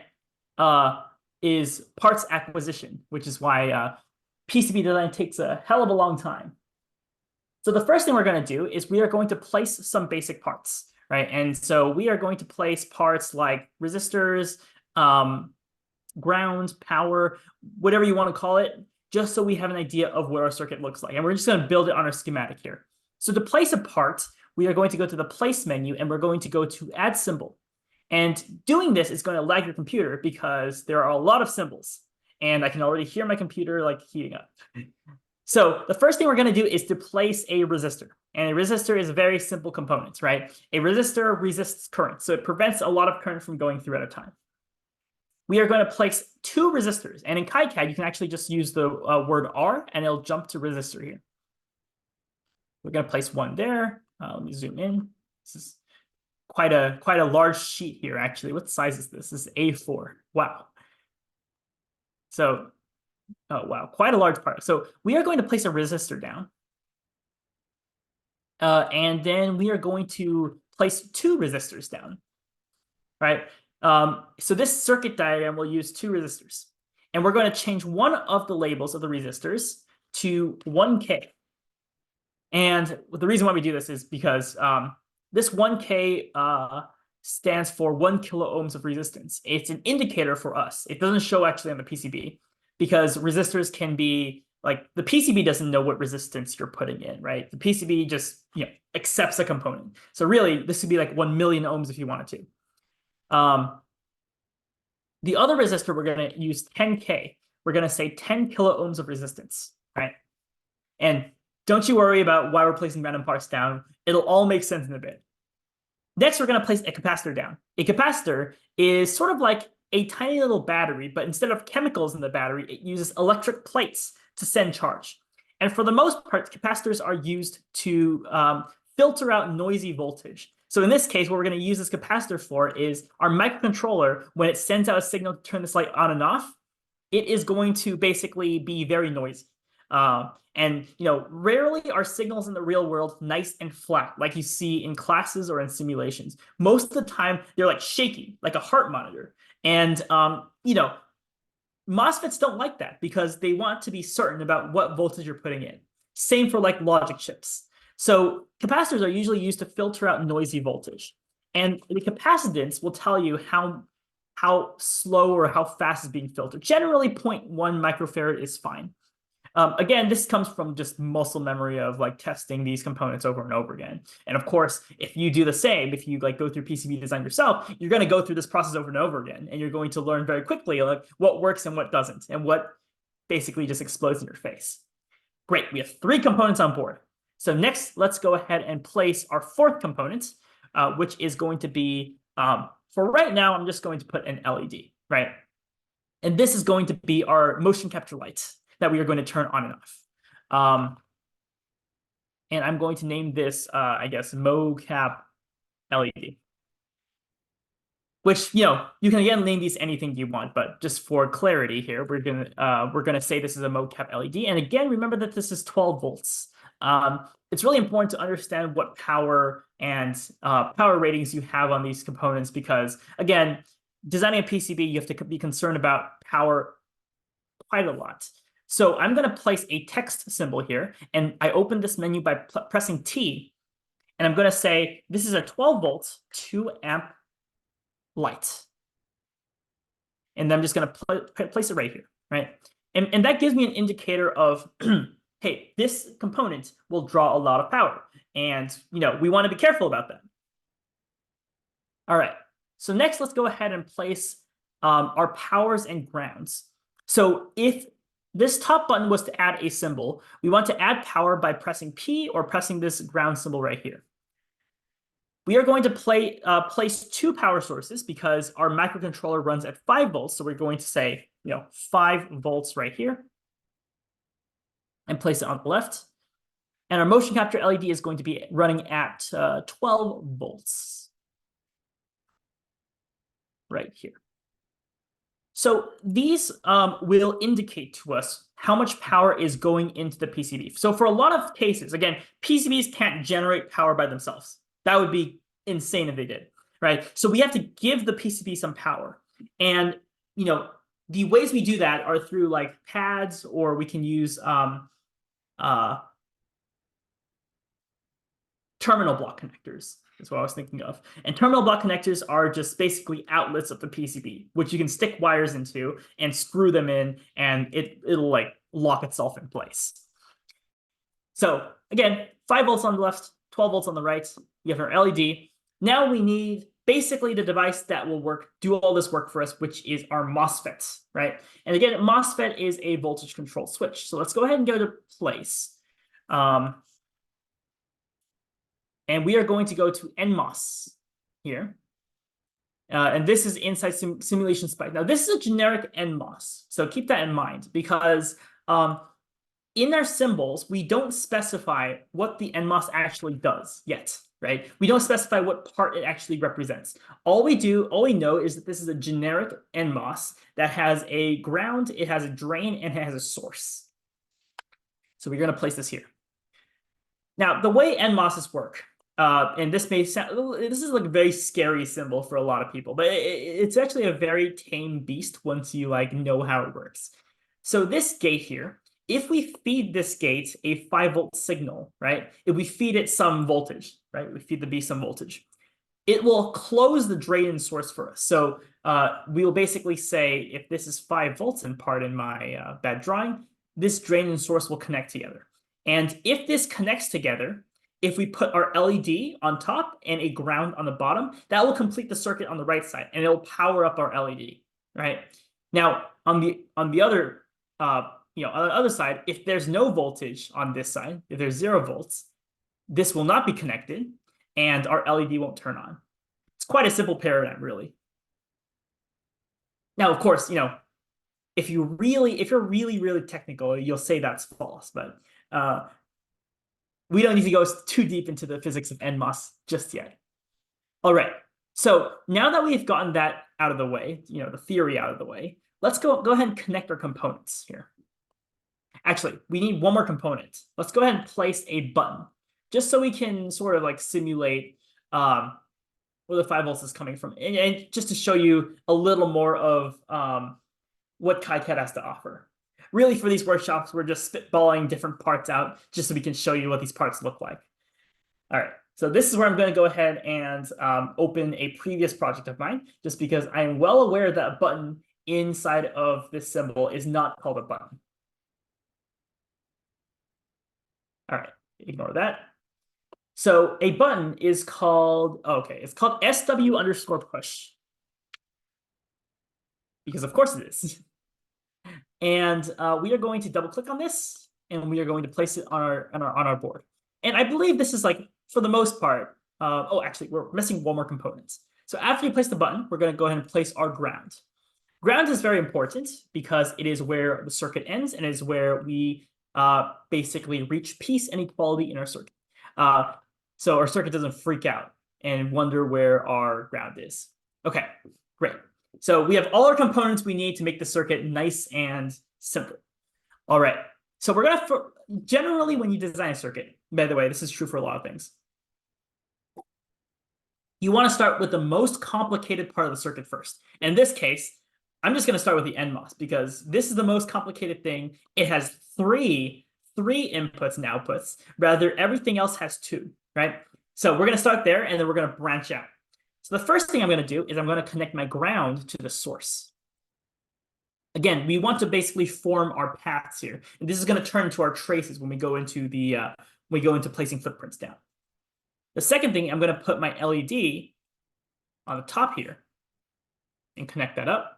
is parts acquisition, which is why PCB design takes a hell of a long time. So the first thing we're going to do is we are going to place some basic parts, right? And so we are going to place parts like resistors, ground, power, whatever you want to call it, just so we have an idea of what our circuit looks like. And we're just going to build it on our schematic here. So to place a part, we are going to go to the place menu, and we're going to go to add symbol. And doing this is going to lag your computer because there are a lot of symbols, and I can already hear my computer like heating up. So the first thing we're going to do is to place a resistor. And a resistor is a very simple component, right? A resistor resists current, so it prevents a lot of current from going through at a time. We are going to place 2 resistors. And in KiCad, you can actually just use the word R, and it'll jump to resistor here. We're going to place 1 there. Let me zoom in. This is quite a large sheet here, actually. What size is this? This is A4. Wow. So, oh, wow, quite a large part. So we are going to place a resistor down. And then we are going to place 2 resistors down, right? So this circuit diagram will use 2 resistors. And we're going to change one of the labels of the resistors to 1K. And the reason why we do this is because this 1K stands for 1 kilo ohms of resistance. It's an indicator for us. It doesn't show actually on the PCB, because resistors can be like, the PCB doesn't know what resistance you're putting in, right? The PCB just accepts a component. So really, this would be like 1 million ohms if you wanted to. The other resistor, we're going to use 10K. We're going to say 10 kilo ohms of resistance, right? And don't you worry about why we're placing random parts down. It'll all make sense in a bit. Next, we're going to place a capacitor down. A capacitor is sort of like a tiny little battery, but instead of chemicals in the battery, it uses electric plates to send charge. And for the most part, capacitors are used to filter out noisy voltage. So in this case, what we're going to use this capacitor for is our microcontroller, when it sends out a signal to turn this light on and off, it is going to basically be very noisy. And rarely are signals in the real world nice and flat, like you see in classes or in simulations. Most of the time, they're like shaky, like a heart monitor. And MOSFETs don't like that because they want to be certain about what voltage you're putting in. Same for like logic chips. So capacitors are usually used to filter out noisy voltage. And the capacitance will tell you how slow or how fast is being filtered. Generally, 0.1 microfarad is fine. Again, this comes from just muscle memory of like testing these components over and over again. And of course, if you do the same, if you like go through PCB design yourself, you're going to go through this process over and over again, and you're going to learn very quickly like what works and what doesn't, and what basically just explodes in your face. Great, we have 3 components on board. So next, let's go ahead and place our 4th component, which is going to be, for right now, I'm just going to put an LED, right? And this is going to be our motion capture light that we are going to turn on and off. And I'm going to name this, I guess, mocap LED. Which, you can again name these anything you want, but just for clarity here, we're gonna say this is a mocap LED. And again, remember that this is 12 volts. It's really important to understand what power and power ratings you have on these components, because again, designing a PCB, you have to be concerned about power quite a lot. So I'm going to place a text symbol here, and I open this menu by pressing T, And I'm going to say this is a 12 volt, 2 amp light. And then I'm just going to place it right here, right? And that gives me an indicator of, hey, this component will draw a lot of power. And, we want to be careful about that. All right. So next, let's go ahead and place our powers and grounds. So if this top button was to add a symbol, we want to add power by pressing P or pressing this ground symbol right here. We are going to place 2 power sources because our microcontroller runs at 5 volts. So we're going to say, 5 volts right here and place it on the left. And our motion capture LED is going to be running at 12 volts right here. So these will indicate to us how much power is going into the PCB. So for a lot of cases, again, PCBs can't generate power by themselves. That would be insane if they did, right? So we have to give the PCB some power. And, the ways we do that are through like pads, or we can use terminal block connectors. That's what I was thinking of. And terminal block connectors are just basically outlets of the PCB, which you can stick wires into and screw them in, and it'll like lock itself in place. So again, 5 volts on the left, 12 volts on the right. You have our LED. Now we need basically the device that will do all this work for us, which is our MOSFET, right? And again, MOSFET is a voltage control switch. So let's go ahead and go to place. And we are going to go to NMOS here. And this is inside simulation spike. Now, this is a generic NMOS. So keep that in mind, because in our symbols, we don't specify what the NMOS actually does yet, right? We don't specify what part it actually represents. All we know is that this is a generic NMOS that has a ground, it has a drain, and it has a source. So we're going to place this here. Now, the way NMOSs work, and this may sound, this is like a very scary symbol for a lot of people, but it's actually a very tame beast once you know how it works. So this gate here, if we feed this gate a 5 volt signal, right? If we feed it some voltage, right? We feed the beast some voltage, it will close the drain and source for us. So we will basically say, if this is 5 volts, and pardon my bad drawing, this drain and source will connect together. And if this connects together, if we put our LED on top and a ground on the bottom, that will complete the circuit on the right side, and it will power up our LED, right? Now, on the other on the other side, if there's no voltage on this side, if there's 0 volts, this will not be connected, and our LED won't turn on. It's quite a simple paradigm, really. Now, of course, if you're really technical, you'll say that's false, but we don't need to go too deep into the physics of NMOS just yet. All right, so now that we've gotten that out of the way, the theory out of the way, let's go ahead and connect our components here. Actually, we need one more component. Let's go ahead and place a button, just so we can sort of simulate where the 5 volts is coming from, and just to show you a little more of what KiCad has to offer. Really, for these workshops, we're just spitballing different parts out just so we can show you what these parts look like. All right, so this is where I'm going to go ahead and open a previous project of mine, just because I am well aware that a button inside of this symbol is not called a button. All right, ignore that. So a button is called, it's called SW_push. Because of course it is. And we are going to double click on this, and we are going to place it on our board. And I believe this is for the most part, actually we're missing one more component. So after you place the button, we're going to go ahead and place our ground. Ground is very important because it is where the circuit ends, and is where we basically reach peace and equality in our circuit. So our circuit doesn't freak out and wonder where our ground is. Okay, great. So we have all our components we need to make the circuit nice and simple. All right, so we're gonna, generally when you design a circuit, by the way, this is true for a lot of things, you wanna start with the most complicated part of the circuit first. In this case, I'm just gonna start with the NMOS because this is the most complicated thing. It has three inputs and outputs, rather everything else has 2, right? So we're going to start there, and then we're going to branch out. So the first thing I'm going to do is I'm going to connect my ground to the source. Again, we want to basically form our paths here, and this is going to turn into our traces when we go into placing footprints down. The second thing, I'm going to put my LED on the top here and connect that up.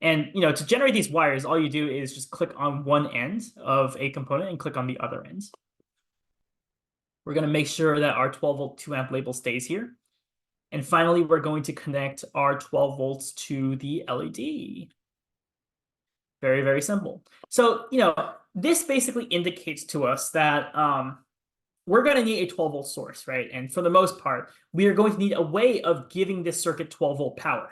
And to generate these wires, all you do is just click on one end of a component and click on the other end. We're going to make sure that our 12-volt 2-amp label stays here. And finally, we're going to connect our 12 volts to the LED. Very, very simple. So, this basically indicates to us that we're going to need a 12-volt source, right? And for the most part, we are going to need a way of giving this circuit 12-volt power,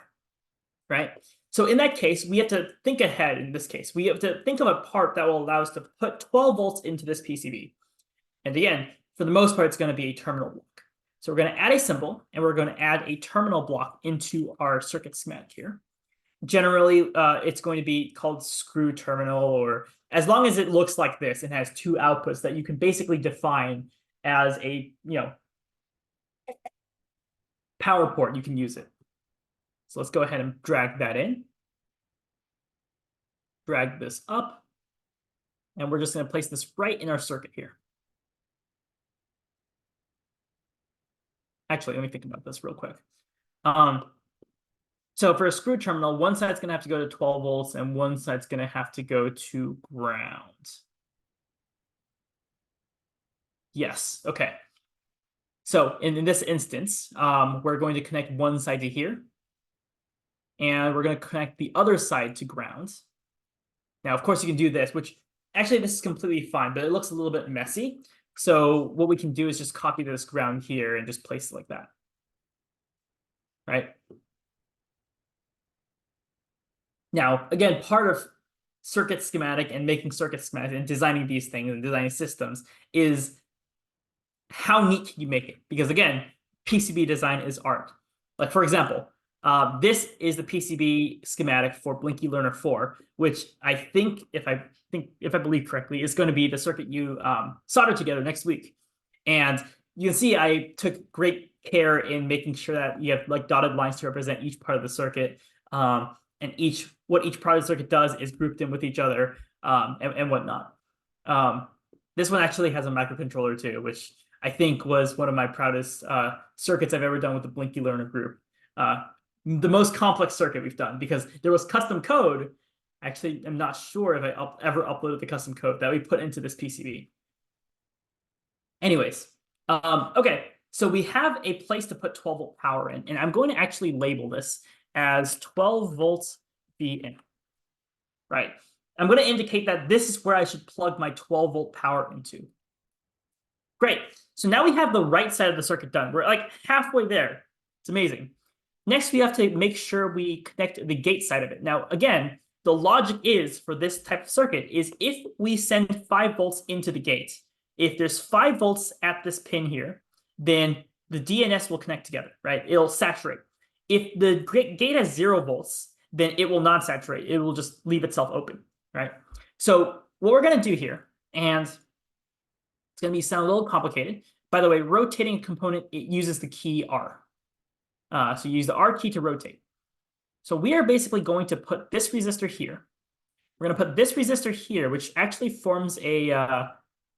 right? So in that case, we have to think ahead in this case. We have to think of a part that will allow us to put 12 volts into this PCB. And again, for the most part, it's going to be a terminal block. So we're going to add a symbol, and we're going to add a terminal block into our circuit schematic here. Generally, it's going to be called screw terminal, or as long as it looks like this and has two outputs that you can basically define as a power port, you can use it. So let's go ahead and drag that in. Drag this up. And we're just going to place this right in our circuit here. Actually, let me think about this real quick. So for a screw terminal, one side's going to have to go to 12 volts and one side's going to have to go to ground. Yes, okay. So in this instance, we're going to connect one side to here. And we're going to connect the other side to ground. Now, of course, you can do this, which actually this is completely fine, but it looks a little bit messy. So what we can do is just copy this ground here and just place it like that. Right? Now, again, part of circuit schematic and making circuit schematic and designing these things and designing systems is how neat can you make it? Because again, PCB design is art. Like, for example, this is the PCB schematic for Blinky Learner 4, which I think, if I believe correctly, is going to be the circuit you solder together next week. And you can see I took great care in making sure that you have like dotted lines to represent each part of the circuit, and what each part of the circuit does is grouped in with each other, and whatnot. This one actually has a microcontroller too, which I think was one of my proudest circuits I've ever done with the Blinky Learner group. The most complex circuit we've done, because there was custom code. Actually, I'm not sure if I ever uploaded the custom code that we put into this PCB. Anyways, okay, so we have a place to put 12-volt power in, and I'm going to actually label this as 12 volts V in. Right. I'm going to indicate that this is where I should plug my 12-volt power into. Great. So now we have the right side of the circuit done. We're like halfway there. It's amazing. Next, we have to make sure we connect the gate side of it. Now, again, the logic is for this type of circuit is if we send 5 volts into the gate, if there's 5 volts at this pin here, then the DNS will connect together, right? It'll saturate. If the gate has 0 volts, then it will not saturate. It will just leave itself open, right? So what we're going to do here, and it's going to sound a little complicated. By the way, rotating a component, it uses the key R. So you use the R key to rotate. So we are basically going to put this resistor here. We're going to put this resistor here, which actually forms a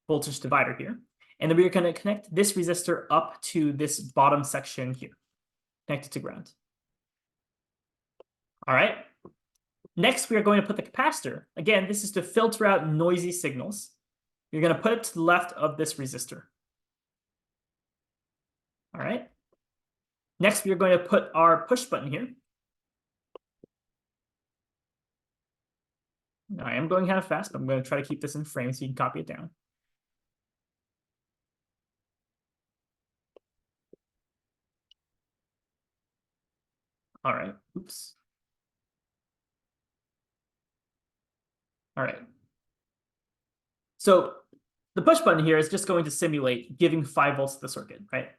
voltage divider here. And then we're going to connect this resistor up to this bottom section here, connected to ground. All right. Next, we are going to put the capacitor. Again, this is to filter out noisy signals. You're going to put it to the left of this resistor. All right. Next, we are going to put our push button here. Now, I am going kind of fast, but I'm going to try to keep this in frame so you can copy it down. All right. Oops. All right. So the push button here is just going to simulate giving 5 volts to the circuit, right?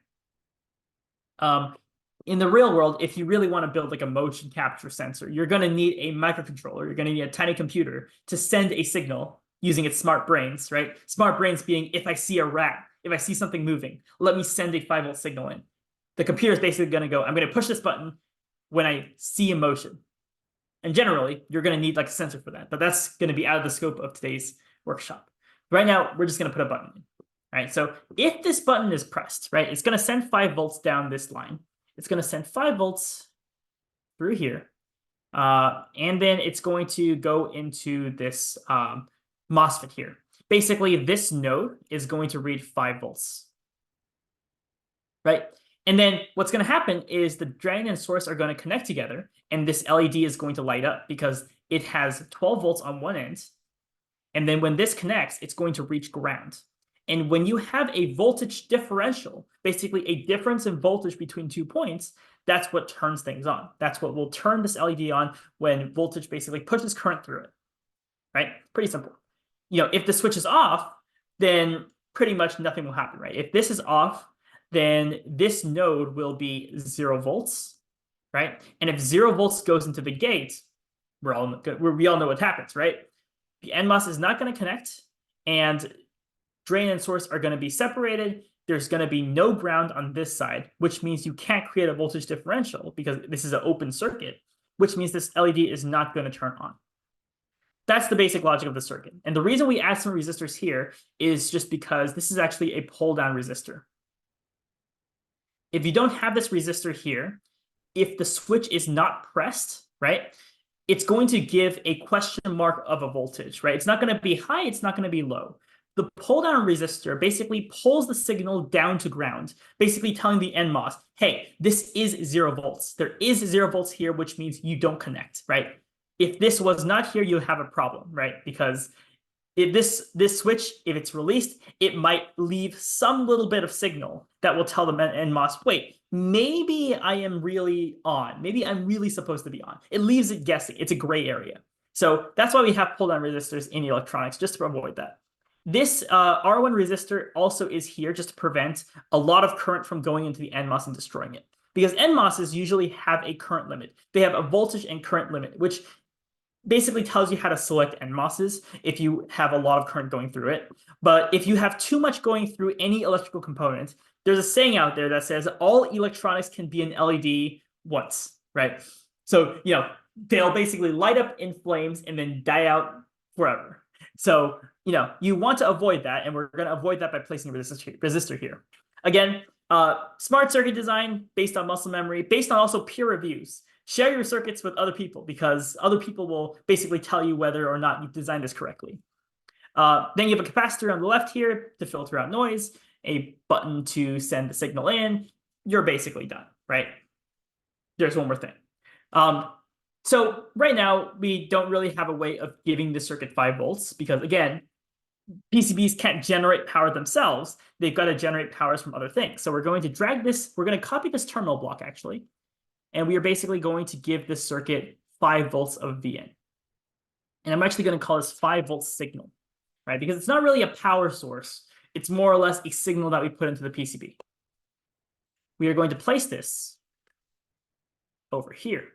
In the real world, if you really want to build like a motion capture sensor, you're going to need a microcontroller. You're going to need a tiny computer to send a signal using its smart brains, right? Smart brains being, if I see a rat, if I see something moving, let me send a 5-volt signal in. The computer is basically going to go, I'm going to push this button when I see a motion. And generally, you're going to need like a sensor for that, but that's going to be out of the scope of today's workshop. Right now, we're just going to put a button in. Right, so if this button is pressed, right, it's going to send 5 volts down this line. It's going to send 5 volts through here. And then it's going to go into this MOSFET here. Basically, this node is going to read 5 volts. Right? And then what's going to happen is the drain and source are going to connect together, and this LED is going to light up because it has 12 volts on one end. And then when this connects, it's going to reach ground. And when you have a voltage differential, basically a difference in voltage between 2 points, that's what turns things on. That's what will turn this LED on when voltage basically pushes current through it, right? Pretty simple. If the switch is off, then pretty much nothing will happen, right? If this is off, then this node will be 0 volts, right? And if 0 volts goes into the gate, we all know what happens, right? The NMOS is not going to connect, and drain and source are going to be separated. There's going to be no ground on this side, which means you can't create a voltage differential because this is an open circuit, which means this LED is not going to turn on. That's the basic logic of the circuit. And the reason we add some resistors here is just because this is actually a pull-down resistor. If you don't have this resistor here, if the switch is not pressed, right, it's going to give a question mark of a voltage, right? It's not going to be high, it's not going to be low. The pull-down resistor basically pulls the signal down to ground, basically telling the NMOS, hey, this is 0 volts. There is 0 volts here, which means you don't connect, right? If this was not here, you have a problem, right? Because if this switch, if it's released, it might leave some little bit of signal that will tell the NMOS, wait, maybe I am really on. Maybe I'm really supposed to be on. It leaves it guessing. It's a gray area. So that's why we have pull-down resistors in electronics, just to avoid that. This R1 resistor also is here just to prevent a lot of current from going into the NMOS and destroying it. Because NMOSs usually have a current limit. They have a voltage and current limit, which basically tells you how to select NMOSs if you have a lot of current going through it. But if you have too much going through any electrical component, there's a saying out there that says all electronics can be an LED once, right? So, they'll basically light up in flames and then die out forever. So, you want to avoid that, and we're going to avoid that by placing a resistor here. Again, smart circuit design based on muscle memory, based on also peer reviews. Share your circuits with other people because other people will basically tell you whether or not you've designed this correctly. Then you have a capacitor on the left here to filter out noise, a button to send the signal in. You're basically done, right? There's one more thing. So right now, we don't really have a way of giving the circuit 5 volts because, again, PCBs can't generate power themselves. They've got to generate powers from other things. So we're going to drag this. We're going to copy this terminal block, actually. And we are basically going to give this circuit 5 volts of Vn. And I'm actually going to call this 5-volt signal, right? Because it's not really a power source. It's more or less a signal that we put into the PCB. We are going to place this over here.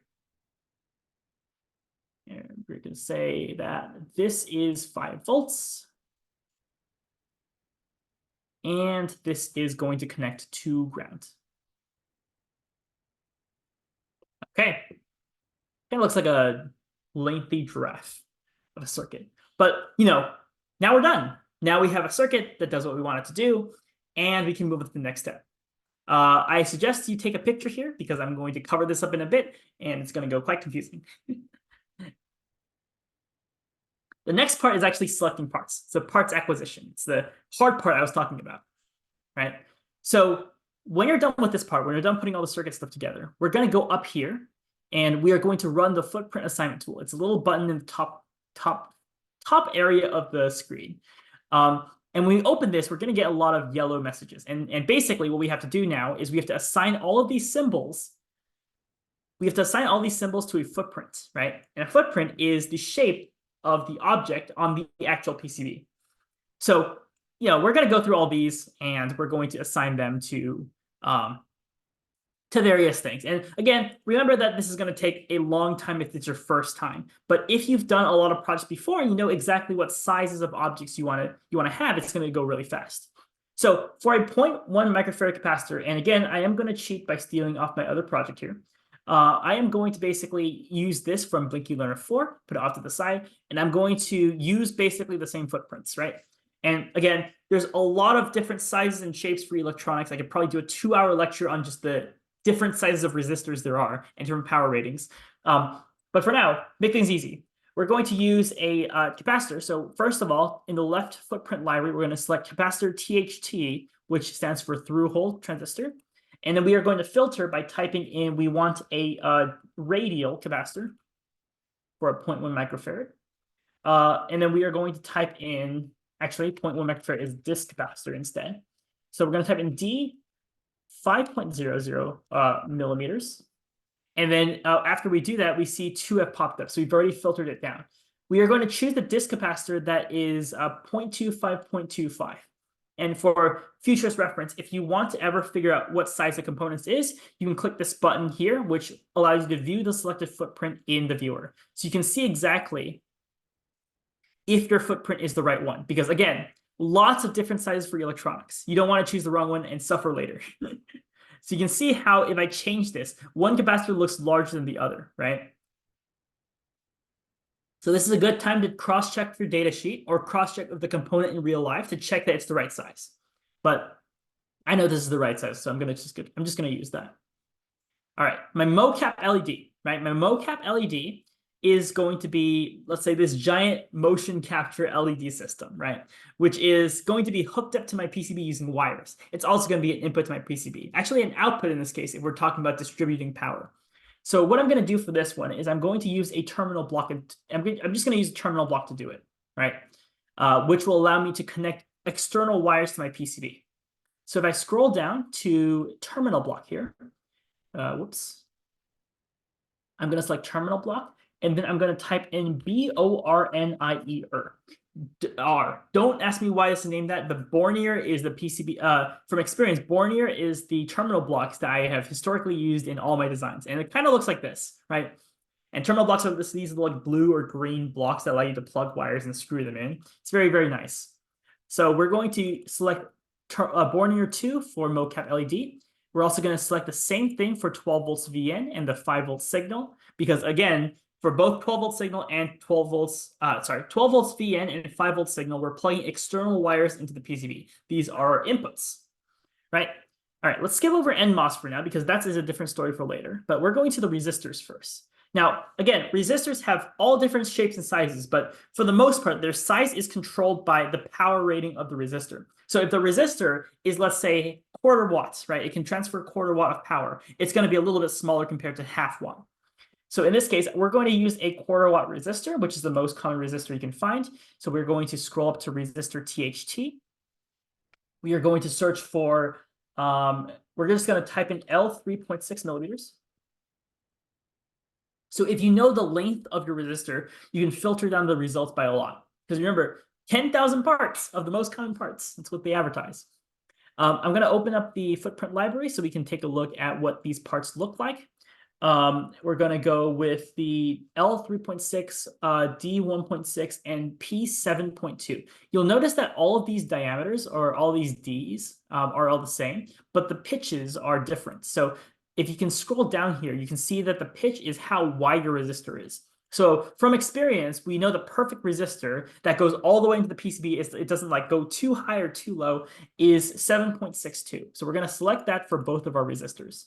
And we're going to say that this is 5 volts. And this is going to connect to ground. Okay. Kind of looks like a lengthy giraffe of a circuit. But, now we're done. Now we have a circuit that does what we want it to do, and we can move on to the next step. I suggest you take a picture here because I'm going to cover this up in a bit, and it's going to go quite confusing. The next part is actually selecting parts. So parts acquisition. It's the hard part I was talking about, right? So when you're done with this part, when you're done putting all the circuit stuff together, we're going to go up here, and we are going to run the footprint assignment tool. It's a little button in the top area of the screen. And when we open this, we're going to get a lot of yellow messages. And basically what we have to do now is we have to assign all of these symbols. We have to assign all these symbols to a footprint, right? And a footprint is the shape of the object on the actual PCB. So, we're going to go through all these, and we're going to assign them to to various things. And again, remember that this is going to take a long time if it's your first time. But if you've done a lot of projects before and you know exactly what sizes of objects you want to have, it's going to go really fast. So for a 0.1 microfarad capacitor, and again, I am going to cheat by stealing off my other project here. I am going to basically use this from Blinky Learner 4, put it off to the side, and I'm going to use basically the same footprints, right? And again, there's a lot of different sizes and shapes for electronics. I could probably do a 2-hour lecture on just the different sizes of resistors there are and different power ratings. But for now, make things easy. We're going to use a capacitor. So first of all, in the left footprint library, we're going to select capacitor THT, which stands for through-hole transistor. And then we are going to filter by typing in, we want a radial capacitor for a 0.1 microfarad. And then we are going to type in, actually 0.1 microfarad is this capacitor instead. So we're going to type in D 5.00 millimeters. And then after we do that, we see 2 have popped up. So we've already filtered it down. We are going to choose the disk capacitor that is 0.25.25. And for futurist reference, if you want to ever figure out what size the components is, you can click this button here, which allows you to view the selected footprint in the viewer. So you can see exactly if your footprint is the right one. Because again, lots of different sizes for electronics. You don't want to choose the wrong one and suffer later. So you can see how if I change this, one capacitor looks larger than the other, right? So this is a good time to cross-check your data sheet or cross-check with the component in real life to check that it's the right size. But I know this is the right size, so I'm just gonna use that. All right, my mocap LED, right? My mocap LED is going to be, let's say, this giant motion capture LED system, right? Which is going to be hooked up to my PCB using wires. It's also going to be an input to my PCB. Actually, an output in this case, if we're talking about distributing power. So what I'm going to do for this one is I'm going to use a terminal block. I'm just going to use a terminal block to do it, right? Which will allow me to connect external wires to my PCB. So if I scroll down to terminal block here, whoops. I'm going to select terminal block. And then I'm going to type in BORNIER. Don't ask me why it's named that. The Bornier is the PCB. From experience, Bornier is the terminal blocks that I have historically used in all my designs. And it kind of looks like this, right? And terminal blocks are these are like blue or green blocks that allow you to plug wires and screw them in. It's very, very nice. So we're going to select Bornier 2 for mocap LED. We're also going to select the same thing for 12 volts VN and the 5 volt signal, because again, for both 12 volt signal and 12 volts VN and 5 volt signal, we're plugging external wires into the PCB. These are our inputs, right? All right, let's skip over NMOS for now because that is a different story for later, but we're going to the resistors first. Now, again, resistors have all different shapes and sizes, but for the most part, their size is controlled by the power rating of the resistor. So if the resistor is, let's say, 1/4 watts, right? It can transfer 1/4 watt of power. It's going to be a little bit smaller compared to 1/2 watt. So in this case, we're going to use a 1/4 watt resistor, which is the most common resistor you can find. So we're going to scroll up to resistor THT. We are going to search for, we're just going to type in L 3.6 millimeters. So if you know the length of your resistor, you can filter down the results by a lot. Because remember, 10,000 parts of the most common parts. That's what they advertise. I'm going to open up the footprint library so we can take a look at what these parts look like. We're going to go with the L 3.6, D 1.6, and P 7.2. You'll notice that all of these diameters or all these Ds are all the same, but the pitches are different. So if you can scroll down here, you can see that the pitch is how wide your resistor is. So from experience, we know the perfect resistor that goes all the way into the PCB, it doesn't like go too high or too low, is 7.62. So we're going to select that for both of our resistors.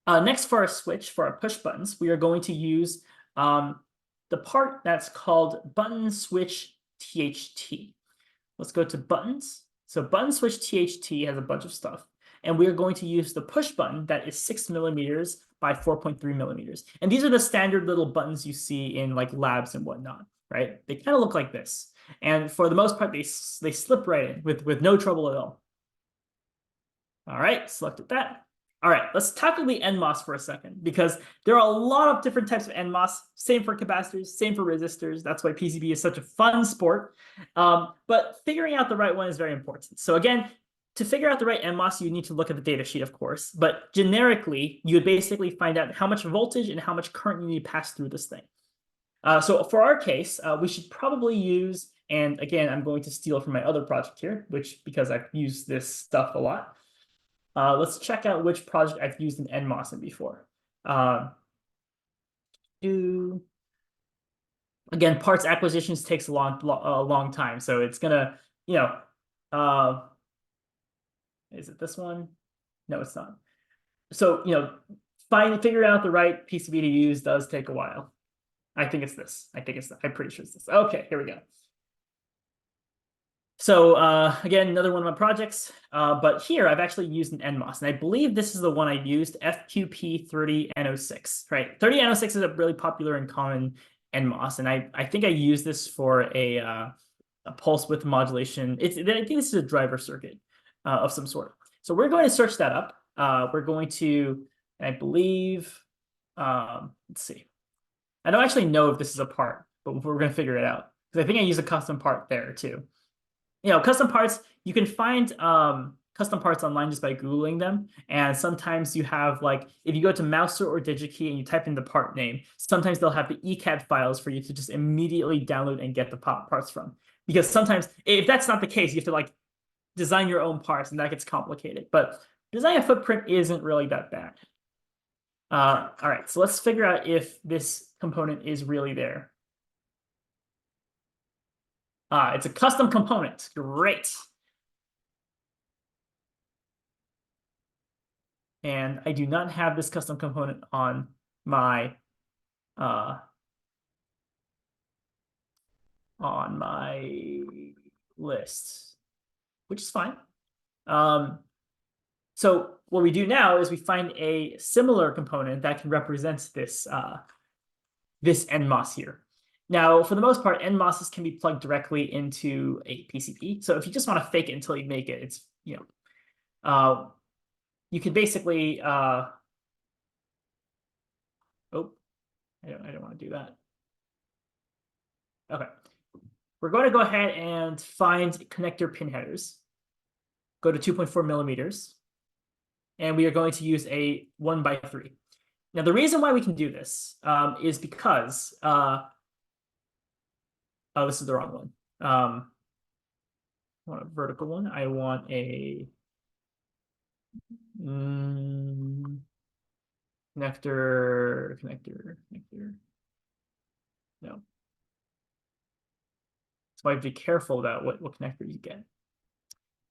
Next, for our switch, for our push buttons, we are going to use the part that's called button switch THT. Let's go to buttons. So button switch THT has a bunch of stuff. And we are going to use the push button that is 6 millimeters by 4.3 millimeters. And these are the standard little buttons you see in like labs and whatnot, right? They kind of look like this. And for the most part, they slip right in with no trouble at all. All right, selected that. All right, let's tackle the NMOS for a second, because there are a lot of different types of NMOS, same for capacitors, same for resistors. That's why PCB is such a fun sport. But figuring out the right one is very important. So again, to figure out the right NMOS, you need to look at the data sheet, of course. But generically, you would basically find out how much voltage and how much current you need to pass through this thing. So for our case, we should probably use, and again, I'm going to steal from my other project here, because I've used this stuff a lot. Let's check out which project I've used an NMOS in before. Again, parts acquisitions takes a long time, so it's gonna, is it this one? No, it's not. So, figuring out the right PCB to use does take a while. I think it's this. I'm pretty sure it's this. Okay, here we go. So again, another one of my projects, but here I've actually used an NMOS, and I believe this is the one I used, FQP30N06, right? 30N06 is a really popular and common NMOS, and I think I used this for a pulse width modulation. I think this is a driver circuit of some sort. So we're going to search that up. We're going to, I believe, let's see. I don't actually know if this is a part, but we're going to figure it out, because I think I use a custom part there too. Custom parts, you can find custom parts online just by Googling them. And sometimes you have, like, if you go to Mouser or DigiKey and you type in the part name, sometimes they'll have the ECAD files for you to just immediately download and get the parts from. Because sometimes, if that's not the case, you have to, like, design your own parts, and that gets complicated. But design a footprint isn't really that bad. All right, so let's figure out if this component is really there. It's a custom component. Great. And I do not have this custom component on my list, which is fine. So what we do now is we find a similar component that can represent this this NMOS here. Now, for the most part, NMOSs can be plugged directly into a PCB. So if you just want to fake it until you make it, it's, you can basically, oh, I don't want to do that. Okay. We're going to go ahead and find connector pin headers. Go to 2.4 millimeters. And we are going to use a 1x3. Now, the reason why we can do this is because, oh, this is the wrong one. I want a vertical one. I want a connector. No. So I have to be careful about what connector you get.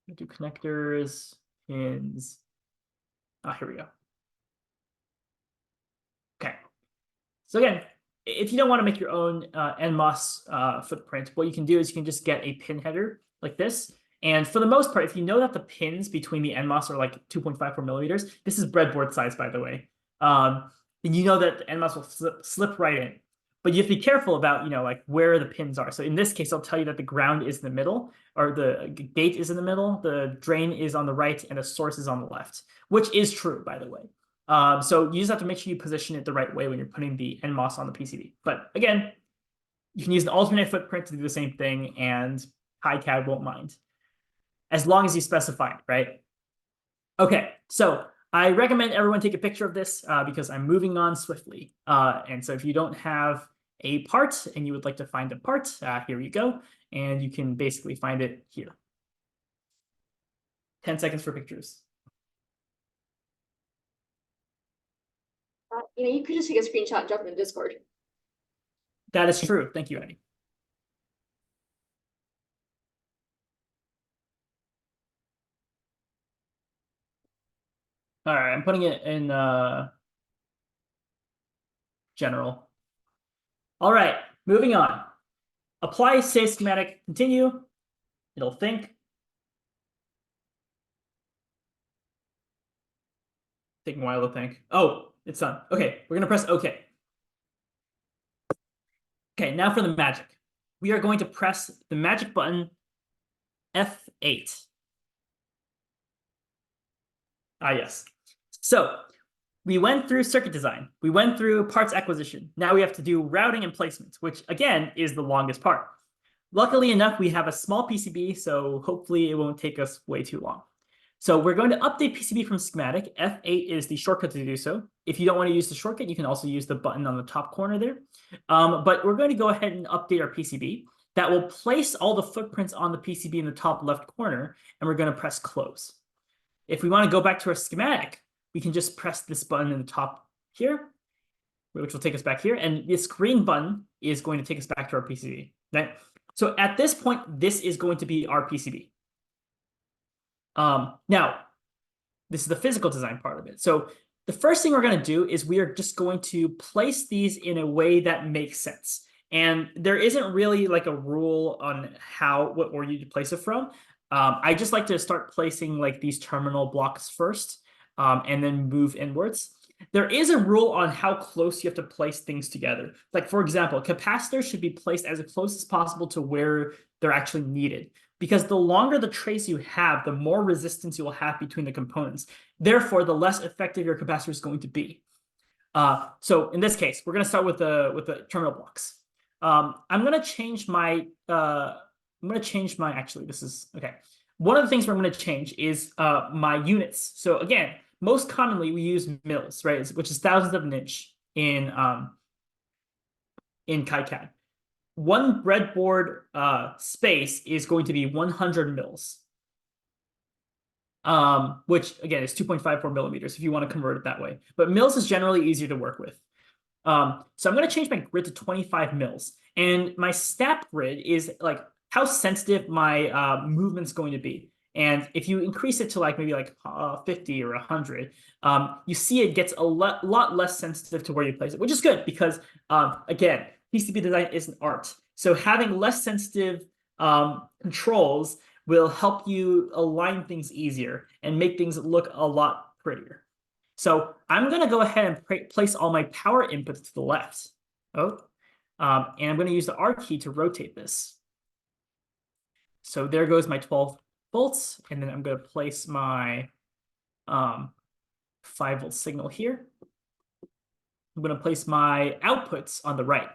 We do connectors, pins. Here we go. Okay. So again, if you don't want to make your own NMOS footprint, what you can do is you can just get a pin header like this. And for the most part, if you know that the pins between the NMOS are like 2.54 millimeters, this is breadboard size, by the way, then you know that the NMOS will slip right in. But you have to be careful about, like where the pins are. So in this case, I'll tell you that the ground is in the middle, or the gate is in the middle, the drain is on the right, and the source is on the left, which is true, by the way. So you just have to make sure you position it the right way when you're putting the NMOS on the PCB. But again, you can use an alternate footprint to do the same thing, and HiCAD won't mind, as long as you specify it, right? Okay, so I recommend everyone take a picture of this because I'm moving on swiftly. And so if you don't have a part and you would like to find a part, here you go. And you can basically find it here. 10 seconds for pictures. You could just take a screenshot and drop it in Discord. That is true. Thank you, Eddie. All right, I'm putting it in general. All right, moving on. Apply save schematic, continue. It'll think. Taking a while to think. Oh, it's done. Okay, we're gonna press OK. Okay, now for the magic. We are going to press the magic button F8. Yes. So we went through circuit design. We went through parts acquisition. Now we have to do routing and placement, which again is the longest part. Luckily enough, we have a small PCB, so hopefully it won't take us way too long. So we're going to update PCB from schematic. F8 is the shortcut to do so. If you don't want to use the shortcut, you can also use the button on the top corner there. But we're going to go ahead and update our PCB. That will place all the footprints on the PCB in the top left corner, and we're going to press close. If we want to go back to our schematic, we can just press this button in the top here, which will take us back here. And this green button is going to take us back to our PCB. Right? So at this point, this is going to be our PCB. Now, this is the physical design part of it. So the first thing we're going to do is we are just going to place these in a way that makes sense. And there isn't really like a rule on what order you place it from. I just like to start placing like these terminal blocks first, and then move inwards. There is a rule on how close you have to place things together. Like, for example, capacitors should be placed as close as possible to where they're actually needed, because the longer the trace you have, the more resistance you will have between the components. Therefore, the less effective your capacitor is going to be. So in this case, we're going to start with the terminal blocks. I'm going to change my actually, this is okay. One of the things we're going to change is my units. So again, most commonly we use mils, right? Which is thousandths of an inch in KiCad. One breadboard space is going to be 100 mils, which again is 2.54 millimeters if you want to convert it that way. But mils is generally easier to work with. So I'm going to change my grid to 25 mils. And my snap grid is like how sensitive my movement's going to be. And if you increase it to like maybe like 50 or 100, you see it gets a lot less sensitive to where you place it, which is good because, again, PCB design is an art. So having less sensitive controls will help you align things easier and make things look a lot prettier. So I'm going to go ahead and place all my power inputs to the left. And I'm going to use the R key to rotate this. So there goes my 12 volts, and then I'm going to place my 5-volt signal here. I'm going to place my outputs on the right.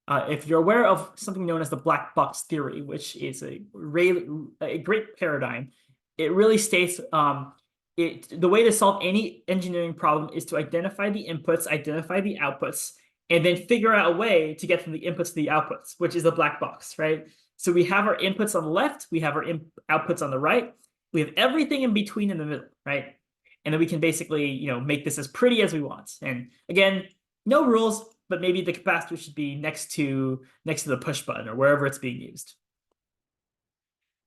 If you're aware of something known as the black box theory, which is a great paradigm, it really states the way to solve any engineering problem is to identify the inputs, identify the outputs, and then figure out a way to get from the inputs to the outputs, which is the black box, right? So we have our inputs on the left, we have our outputs on the right, we have everything in between in the middle, right? And then we can basically, make this as pretty as we want. And again, no rules, but maybe the capacitor should be next to the push button or wherever it's being used.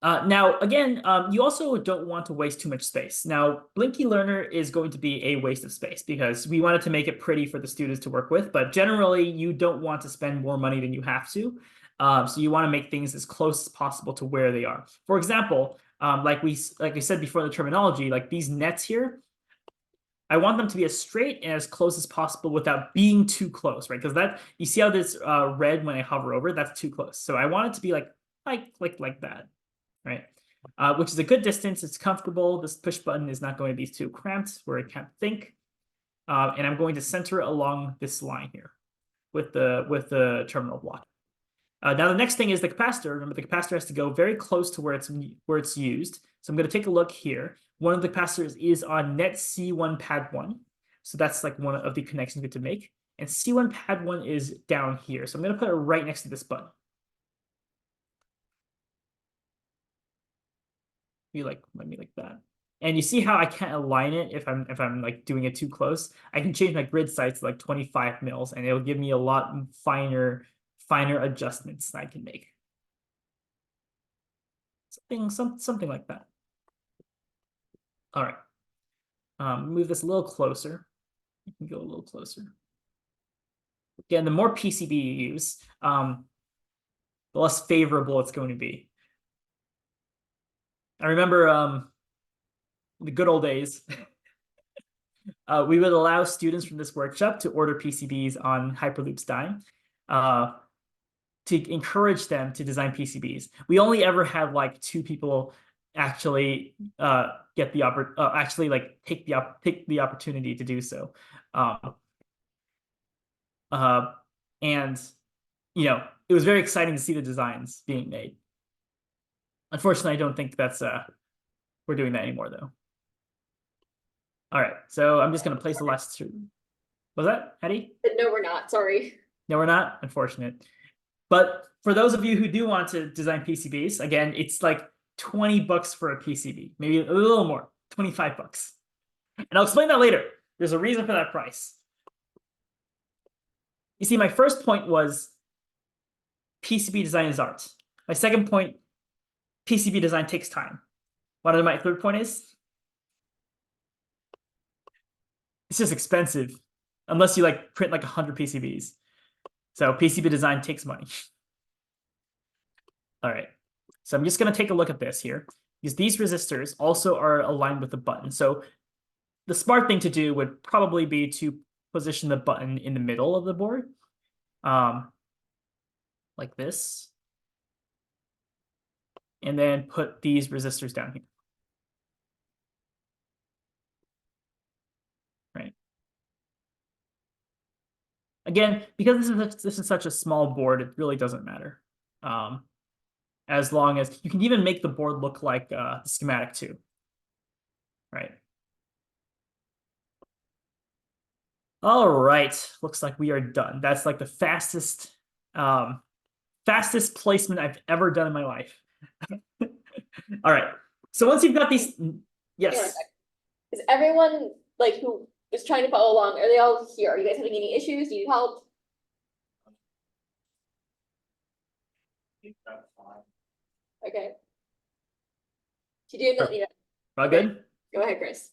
Now, again, you also don't want to waste too much space. Now, Blinky Learner is going to be a waste of space because we wanted to make it pretty for the students to work with, but generally you don't want to spend more money than you have to. So you want to make things as close as possible to where they are. For example, like we said before, the terminology, like these nets here, I want them to be as straight and as close as possible without being too close, right? Because you see how this red when I hover over, that's too close. So I want it to be like that, right? Which is a good distance. It's comfortable. This push button is not going to be too cramped where I can't think. And I'm going to center it along this line here with the terminal block. Now the next thing is the capacitor. Remember, the capacitor has to go very close to where it's used. So I'm going to take a look here. One of the capacitors is on net C1 pad 1. So that's like one of the connections we have to make. And C1 pad 1 is down here. So I'm going to put it right next to this button. Maybe like that. And you see how I can't align it if I'm like doing it too close. I can change my grid size to like 25 mils, and it'll give me a lot finer adjustments I can make. Something like that. All right. Move this a little closer. You can go a little closer. Again, the more PCB you use, the less favorable it's going to be. I remember the good old days. We would allow students from this workshop to order PCBs on Hyperloop's dime to encourage them to design PCBs. We only ever had like 2 people actually get the take the opportunity to do so, and it was very exciting to see the designs being made. Unfortunately, I don't think that's we're doing that anymore though. All right, so I'm just going to place the last two. Was that Eddie? No, we're not. Sorry. No, we're not. Unfortunate. But for those of you who do want to design PCBs, again, it's like 20 bucks for a PCB, maybe a little more, 25 bucks. And I'll explain that later. There's a reason for that price. You see, my first point was PCB design is art. My second point, PCB design takes time. What my third point is? It's just expensive, unless you like print like 100 PCBs. So PCB design takes money. All right, so I'm just going to take a look at this here, because these resistors also are aligned with the button. So the smart thing to do would probably be to position the button in the middle of the board, like this, and then put these resistors down here. Right. Again, because this is such a small board, it really doesn't matter. As long as you can even make the board look like the schematic too. Right. All right, looks like we are done. That's like the fastest placement I've ever done in my life. All right, so once you've got these, Hang on a yes. sec. Is everyone like who is trying to follow along? Are they all here? Are you guys having any issues? Do you need help? Okay. If you do, let me know. All good? Go ahead, Chris.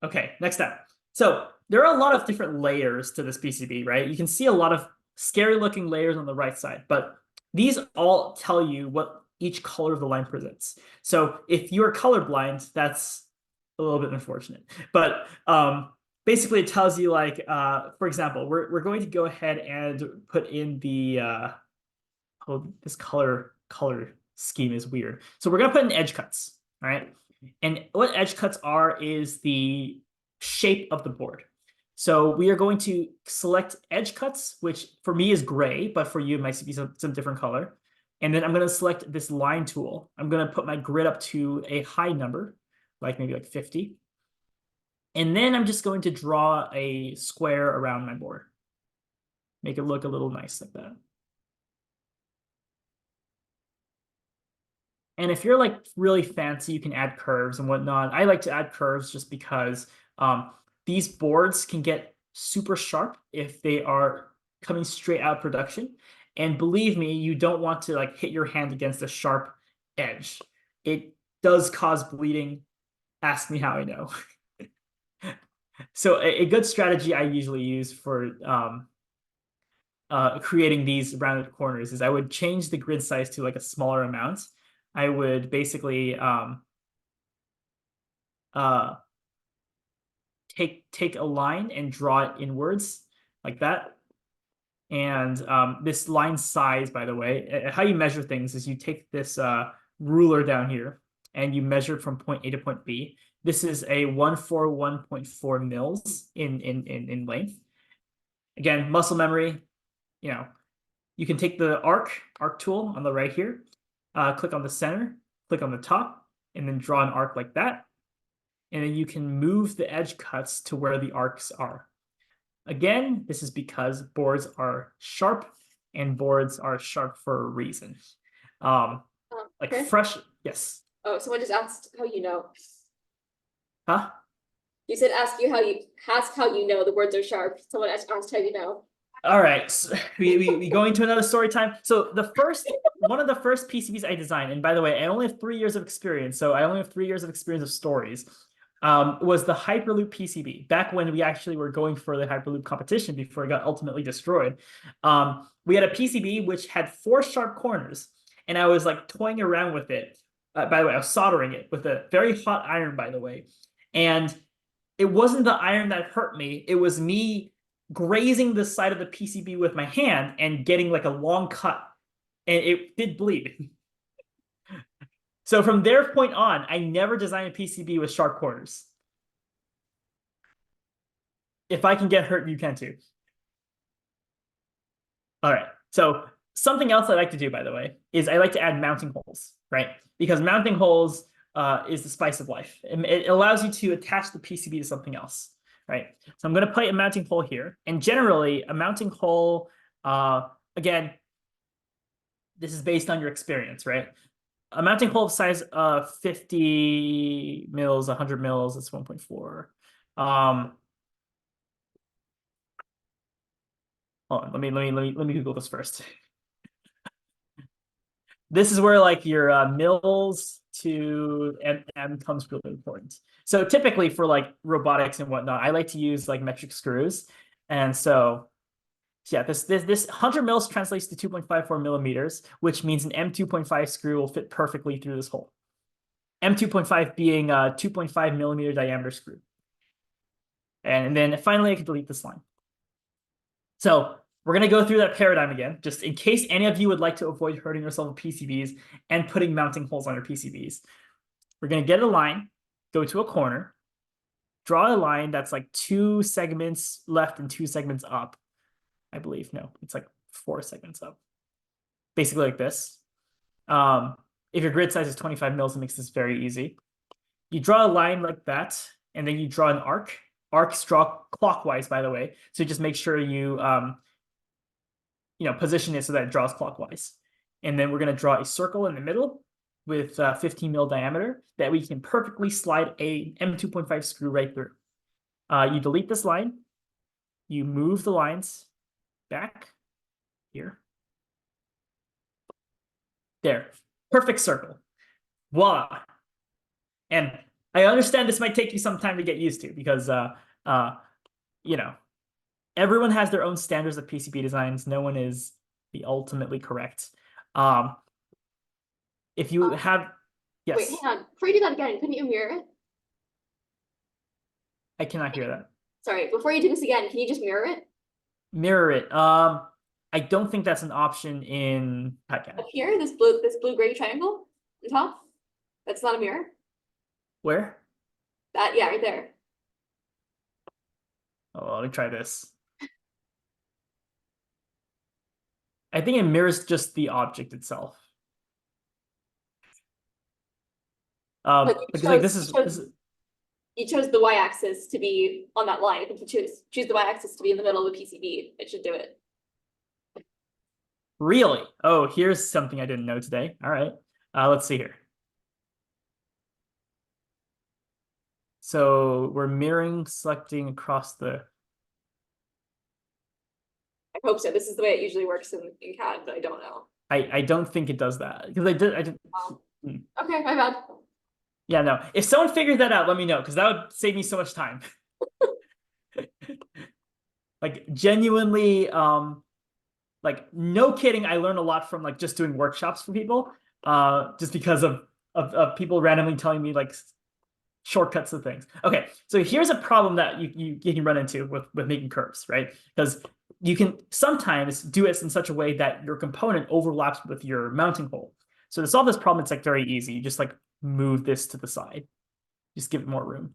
Okay, next up. So there are a lot of different layers to this PCB, right? You can see a lot of scary looking layers on the right side, but these all tell you what each color of the line presents. So if you are colorblind, that's a little bit unfortunate. But basically it tells you like, for example, we're going to go ahead and put in the, oh, this color scheme is weird. So we're going to put in edge cuts, all right? And what edge cuts are is the shape of the board. So we are going to select edge cuts, which for me is gray, but for you it might be some different color. And then I'm going to select this line tool. I'm going to put my grid up to a high number, like maybe like 50. And then I'm just going to draw a square around my board. Make it look a little nice like that. And if you're like really fancy, you can add curves and whatnot. I like to add curves just because these boards can get super sharp if they are coming straight out of production. And believe me, you don't want to like hit your hand against a sharp edge. It does cause bleeding. Ask me how I know. So a good strategy I usually use for creating these rounded corners is I would change the grid size to like a smaller amount. I would basically take a line and draw it inwards like that. And this line size, by the way, how you measure things is you take this ruler down here and you measure from point A to point B. This is a 141.4 mils in length. Again, muscle memory, you know, you can take the arc tool on the right here, click on the center, click on the top, and then draw an arc like that. And then you can move the edge cuts to where the arcs are. Again, this is because boards are sharp and boards are sharp for a reason. Like okay. fresh, yes. Oh, someone just asked how you know. Huh? You said ask how you know the words are sharp. Someone asked how you know. All right, so we go into another story time. So one of the first PCBs I designed, and by the way, I only have 3 years of experience, so I only have 3 years of experience of stories, was the Hyperloop PCB. Back when we actually were going for the Hyperloop competition before it got ultimately destroyed. We had a PCB which had 4 sharp corners, and I was like toying around with it. By the way, I was soldering it with a very hot iron, by the way. And it wasn't the iron that hurt me, it was me grazing the side of the PCB with my hand and getting like a long cut, and it did bleed. So from their point on, I never designed a PCB with sharp corners. If I can get hurt, you can too. All right, so something else I like to do, by the way, is I like to add mounting holes, right? Because mounting holes is the spice of life. It allows you to attach the PCB to something else, right? So I'm going to put a mounting hole here. And generally, a mounting hole, again, this is based on your experience, right? A mounting hole of size 50 mils, 100 mils, it's 1.4. Hold on, let me Google this first. This is where like your mils to M comes really important. So typically for like robotics and whatnot, I like to use like metric screws. And so yeah, this 100 mils translates to 2.54 millimeters, which means an M2.5 screw will fit perfectly through this hole. M2.5 being a 2.5 millimeter diameter screw. And then finally, I can delete this line. So we're going to go through that paradigm again, just in case any of you would like to avoid hurting yourself with PCBs and putting mounting holes on your PCBs. We're going to get a line, go to a corner, draw a line that's like 2 segments left and 2 segments up. I believe, no, it's like 4 segments up. Basically like this. If your grid size is 25 mils, it makes this very easy. You draw a line like that, and then you draw an arc. Arcs draw clockwise, by the way. So just make sure you position it so that it draws clockwise. And then we're going to draw a circle in the middle with 15 mil diameter that we can perfectly slide a M2.5 screw right through. You delete this line. You move the lines back here. There. Perfect circle. Voila. And I understand this might take you some time to get used to because, everyone has their own standards of PCB designs. No one is the ultimately correct. If you have, yes. Wait, hang on. Before you do that again, couldn't you mirror it? I cannot hear that. Sorry, before you do this again, can you just mirror it? Mirror it. I don't think that's an option in PyCAD. Up here, this blue gray triangle on top. That's not a mirror. Where? That, yeah, right there. Oh, let me try this. I think it mirrors just the object itself. Because like this is you chose the y-axis to be on that line. I think you choose the y-axis to be in the middle of the PCB. It should do it. Really? Oh, here's something I didn't know today. All right. Let's see here. So we're mirroring, selecting across the. I hope so. This is the way it usually works in CAD, but I don't know. I don't think it does that because I did. Okay, my bad. Yeah, no. If someone figured that out, let me know because that would save me so much time. Like genuinely, like no kidding, I learned a lot from like just doing workshops for people, just because of people randomly telling me like shortcuts to things. Okay, so here's a problem that you can run into with making curves, right? Because you can sometimes do it in such a way that your component overlaps with your mounting hole. So to solve this problem, it's like very easy. You just like move this to the side. Just give it more room.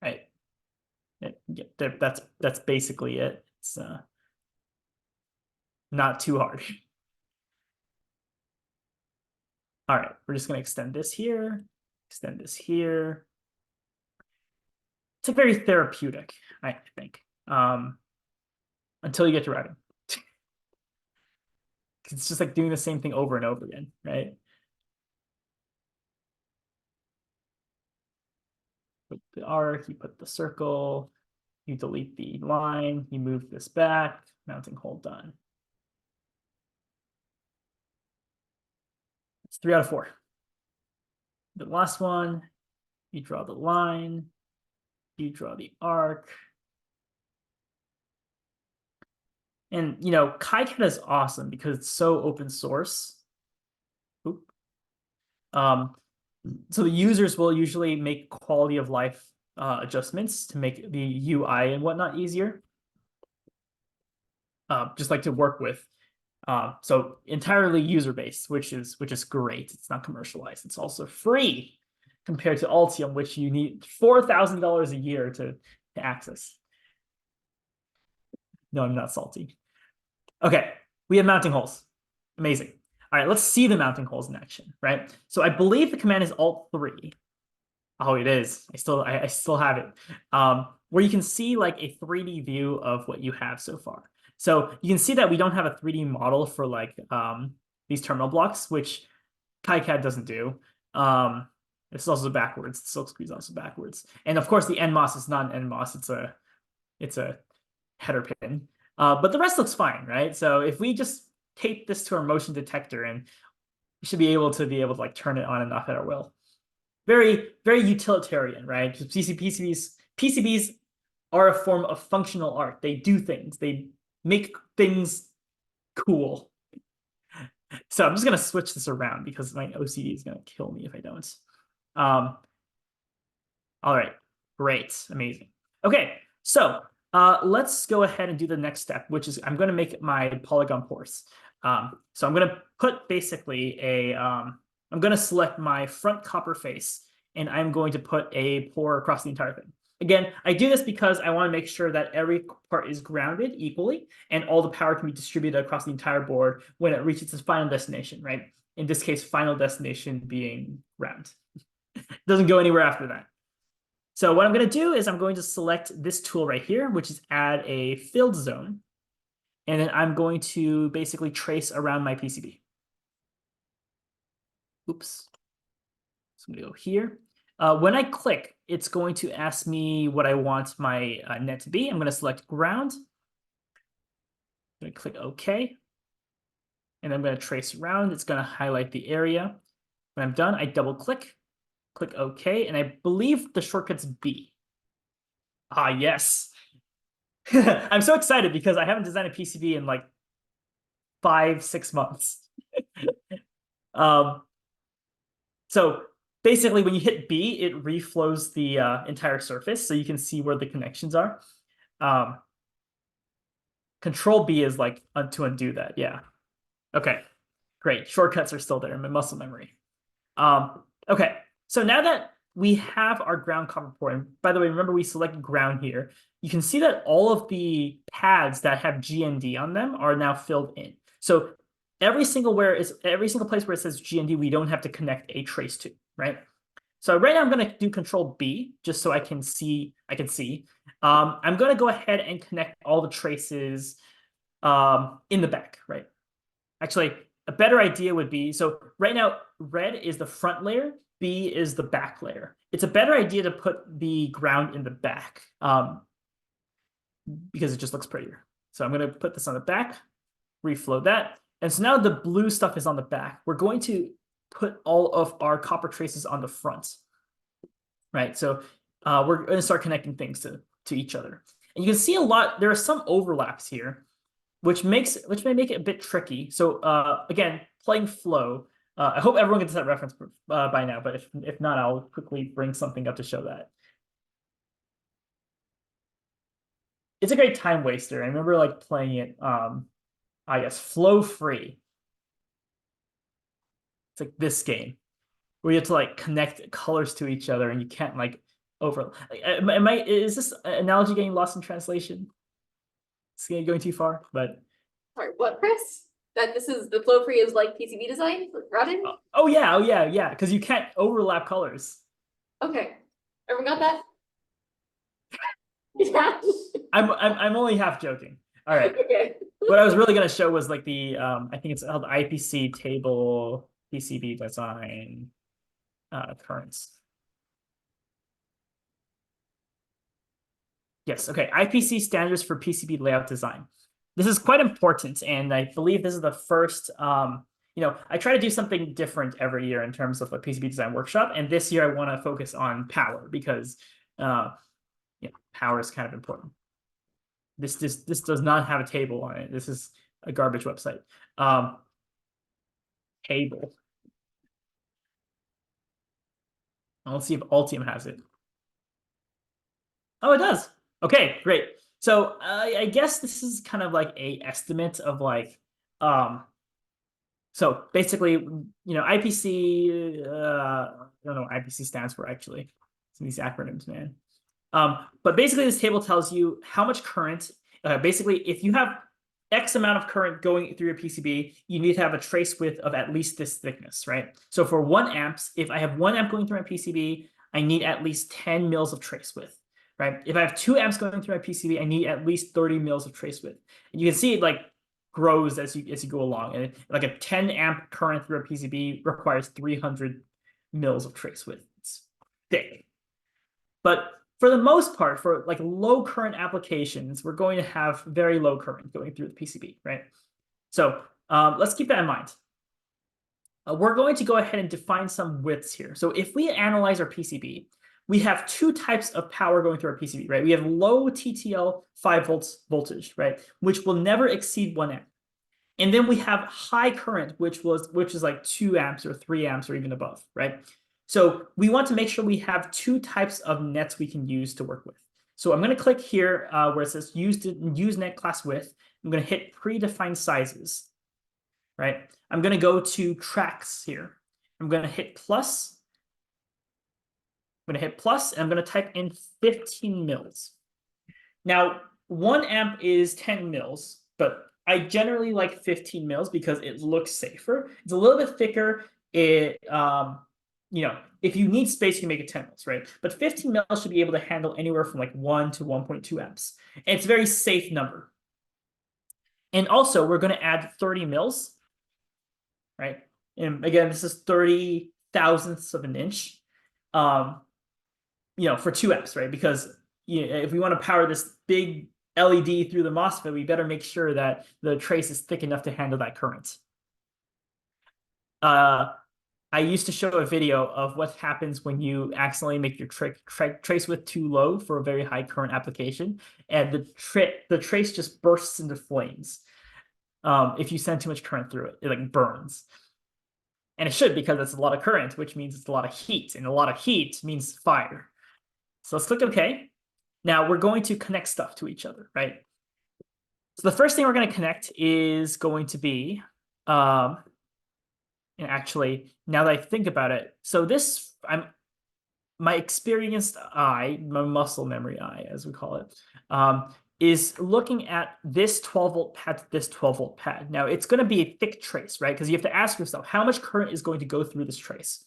Right. Yeah, that's basically it. It's not too hard. All right, we're just going to extend this here, extend this here. It's like very therapeutic, I think, until you get to routing. It's just like doing the same thing over and over again, right? Put the arc, you put the circle, you delete the line, you move this back, mounting hole done. It's 3 out of 4. The last one, you draw the line, you draw the arc. And, KiCad is awesome because it's so open source. Oop. So the users will usually make quality of life adjustments to make the UI and whatnot easier. Just like to work with. So entirely user-based, which is great. It's not commercialized. It's also free compared to Altium, which you need $4,000 a year to access. No, I'm not salty. Okay, we have mounting holes. Amazing. All right, let's see the mounting holes in action, right? So I believe the command is Alt-3. Oh, it is. I still have it. Where you can see like a 3D view of what you have so far. So you can see that we don't have a 3D model for like these terminal blocks, which KiCad doesn't do. It's also backwards. The silkscreen is also backwards. And of course, the NMOS is not an NMOS. It's a header pin. But the rest looks fine, right? So if we just tape this to our motion detector, and we should be able to like turn it on and off at our will. Very, very utilitarian, right? PCBs are a form of functional art. They do things. They make things cool. So I'm just gonna switch this around because my OCD is gonna kill me if I don't. All right, great, amazing. Okay, so let's go ahead and do the next step, which is I'm gonna make my polygon pores. So I'm gonna put basically I'm gonna select my front copper face, and I'm going to put a pore across the entire thing. Again, I do this because I want to make sure that every part is grounded equally and all the power can be distributed across the entire board when it reaches its final destination, right? In this case, final destination being ground. It doesn't go anywhere after that. So what I'm going to do is I'm going to select this tool right here, which is add a filled zone. And then I'm going to basically trace around my PCB. Oops. So I'm going to go here. When I click, it's going to ask me what I want my net to be. I'm going to select ground. I'm going to click OK. And I'm going to trace around. It's going to highlight the area. When I'm done, I double click OK. And I believe the shortcut's B. Ah, yes. I'm so excited because I haven't designed a PCB in like 5-6 months. So basically, when you hit B, it reflows the entire surface, so you can see where the connections are. Control B is like to undo that. Yeah. Okay. Great. Shortcuts are still there in my muscle memory. Okay. So now that we have our ground copper port, and by the way, remember we selected ground here. You can see that all of the pads that have GND on them are now filled in. So every single place where it says GND, we don't have to connect a trace to, right? So right now I'm going to do Control B just so I can see. I'm going to go ahead and connect all the traces in the back, right? Actually, a better idea would be, so right now, red is the front layer, B is the back layer. It's a better idea to put the ground in the back because it just looks prettier. So I'm going to put this on the back, reflow that. And so now the blue stuff is on the back. We're going to put all of our copper traces on the front, right? So we're going to start connecting things to each other. And you can see there are some overlaps here, which may make it a bit tricky. So again, playing flow. I hope everyone gets that reference by now, but if not, I'll quickly bring something up to show that. It's a great time waster. I remember like playing it, I guess, flow free. It's like this game where you have to like connect colors to each other and you can't like over. Is this analogy getting lost in translation? It's going too far, but. Sorry, what, Chris? That this is the flow free is like PCB design, Rodin? Oh yeah, because you can't overlap colors. Okay, everyone got that? Yeah. I'm only half joking. All right. Okay. What I was really gonna show was like the I think it's called IPC table PCB design currents. Yes, okay. IPC standards for PCB layout design. This is quite important, and I believe this is the first. I try to do something different every year in terms of a PCB design workshop, and this year I want to focus on power because, power is kind of important. This does not have a table on it. This is a garbage website. Table. Let's see if Altium has it. Oh, it does. Okay, great. So I guess this is kind of like a estimate of like, so basically, IPC, I don't know what IPC stands for actually. Some of these acronyms, man. But basically this table tells you how much current, basically if you have X amount of current going through your PCB, you need to have a trace width of at least this thickness, right? So for 1 amps, if I have 1 amp going through my PCB, I need at least 10 mils of trace width, right? If I have 2 amps going through my PCB, I need at least 30 mils of trace width. And you can see it like grows as you go along. And like a 10 amp current through a PCB requires 300 mils of trace width. It's thick. But for the most part, for like low current applications, we're going to have very low current going through the PCB, right? So let's keep that in mind. We're going to go ahead and define some widths here. So if we analyze our PCB, we have 2 types of power going through our PCB, right? We have low TTL 5 volts voltage, right? Which will never exceed 1 amp. And then we have high current, which is like 2 amps or 3 amps or even above, right? So we want to make sure we have 2 types of nets we can use to work with. So I'm going to click here where it says use net class width. I'm going to hit predefined sizes, right? I'm going to go to tracks here. I'm going to hit plus. I'm going to hit plus, and I'm going to type in 15 mils. Now, 1 amp is 10 mils, but I generally like 15 mils because it looks safer. It's a little bit thicker. If you need space, you can make it 10 mils, right? But 15 mils should be able to handle anywhere from like 1 to 1.2 amps. And it's a very safe number. And also, we're going to add 30 mils, right? And again, this is 30 thousandths of an inch, for 2 amps, right? Because if we want to power this big LED through the MOSFET, we better make sure that the trace is thick enough to handle that current. I used to show a video of what happens when you accidentally make your trace width too low for a very high current application, and the trace just bursts into flames. If you send too much current through it, it like burns. And it should, because it's a lot of current, which means it's a lot of heat, and a lot of heat means fire. So let's click OK. Now we're going to connect stuff to each other, right? So the first thing we're going to connect is going to be, and actually, now that I think about it, so this, my experienced eye, my muscle memory eye, as we call it, is looking at this 12-volt pad to this 12-volt pad. Now, it's going to be a thick trace, right? Because you have to ask yourself, how much current is going to go through this trace?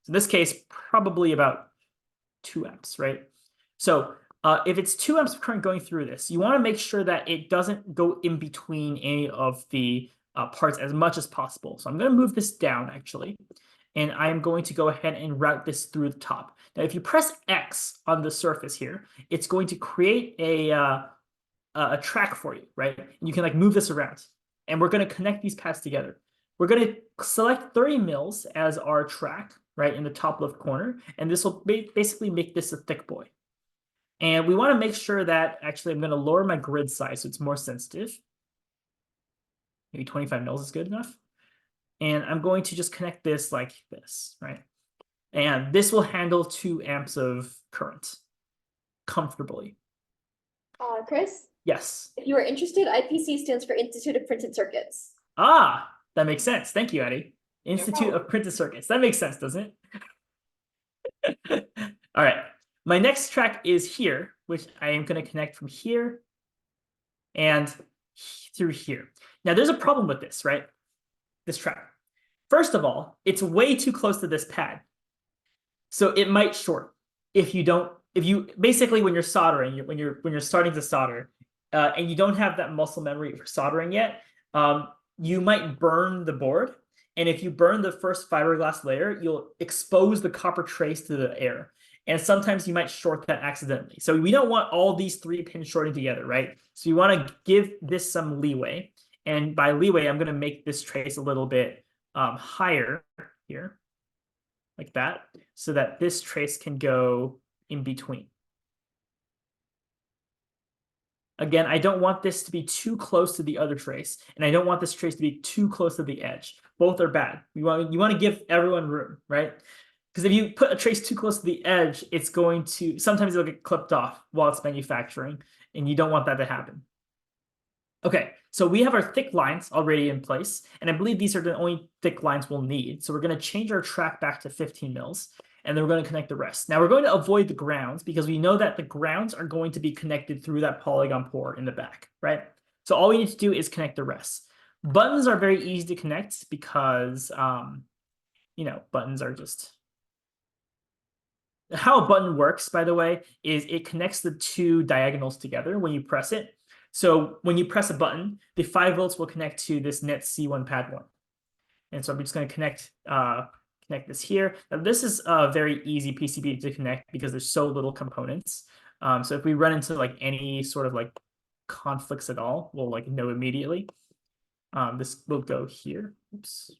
So in this case, probably about 2 amps, right? So if it's 2 amps of current going through this, you want to make sure that it doesn't go in between any of the parts as much as possible. So I'm going to move this down, actually, and I'm going to go ahead and route this through the top. Now, if you press X on the surface here, it's going to create a track for you, right? And you can like move this around, and we're going to connect these pads together. We're going to select 30 mils as our track, right, in the top left corner, and this will basically make this a thick boy. And we want to make sure that, actually, I'm going to lower my grid size so it's more sensitive. Maybe 25 mils is good enough. And I'm going to just connect this like this, right? And this will handle 2 amps of current comfortably. Chris? Yes. If you are interested, IPC stands for Institute of Printed Circuits. Ah, that makes sense. Thank you, Eddie. Institute No of Printed Circuits. That makes sense, doesn't it? All right. My next track is here, which I am going to connect from here and through here. Now, there's a problem with this, right? This track. First of all, it's way too close to this pad. So it might short if you basically, when you're soldering, when you're starting to solder, and you don't have that muscle memory for soldering yet, you might burn the board. And if you burn the first fiberglass layer, you'll expose the copper trace to the air. And sometimes you might short that accidentally. So we don't want all these 3 pins shorting together, right? So you want to give this some leeway. And by leeway, I'm going to make this trace a little bit higher here, like that, so that this trace can go in between. Again, I don't want this to be too close to the other trace, and I don't want this trace to be too close to the edge. Both are bad. You want to give everyone room, right? Because if you put a trace too close to the edge, it's going to, sometimes it'll get clipped off while it's manufacturing, and you don't want that to happen. Okay, so we have our thick lines already in place, and I believe these are the only thick lines we'll need. So we're going to change our track back to 15 mils, and then we're going to connect the rest. Now we're going to avoid the grounds because we know that the grounds are going to be connected through that polygon pore in the back, right? So all we need to do is connect the rest. Buttons are very easy to connect because, buttons are just... How a button works, by the way, is it connects the two diagonals together when you press it. So when you press a button, the 5 volts will connect to this net C1 pad 1. And so I'm just going to connect this here. Now, this is a very easy PCB to connect because there's so little components. So if we run into like any sort of like conflicts at all, we'll like know immediately. This will go here. Oops.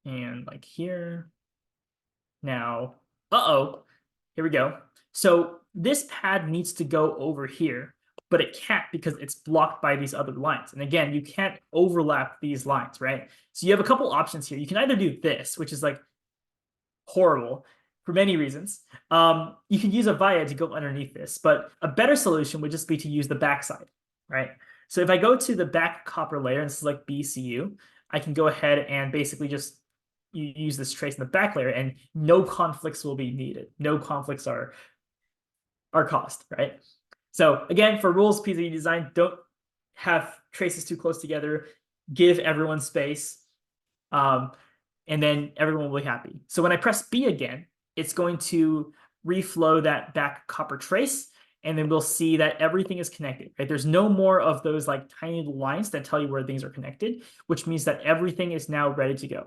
And like here. Now, here we go. So this pad needs to go over here, but it can't because it's blocked by these other lines. And again, you can't overlap these lines, right? So you have a couple options here. You can either do this, which is like horrible for many reasons. You can use a via to go underneath this, but a better solution would just be to use the backside, right? So if I go to the back copper layer and select BCU, I can go ahead and basically just use this trace in the back layer, and no conflicts will be needed. No conflicts are caused, right? So again, for rules PCB design, don't have traces too close together. Give everyone space, and then everyone will be happy. So when I press B again, it's going to reflow that back copper trace, and then we'll see that everything is connected, right? There's no more of those like tiny little lines that tell you where things are connected, which means that everything is now ready to go.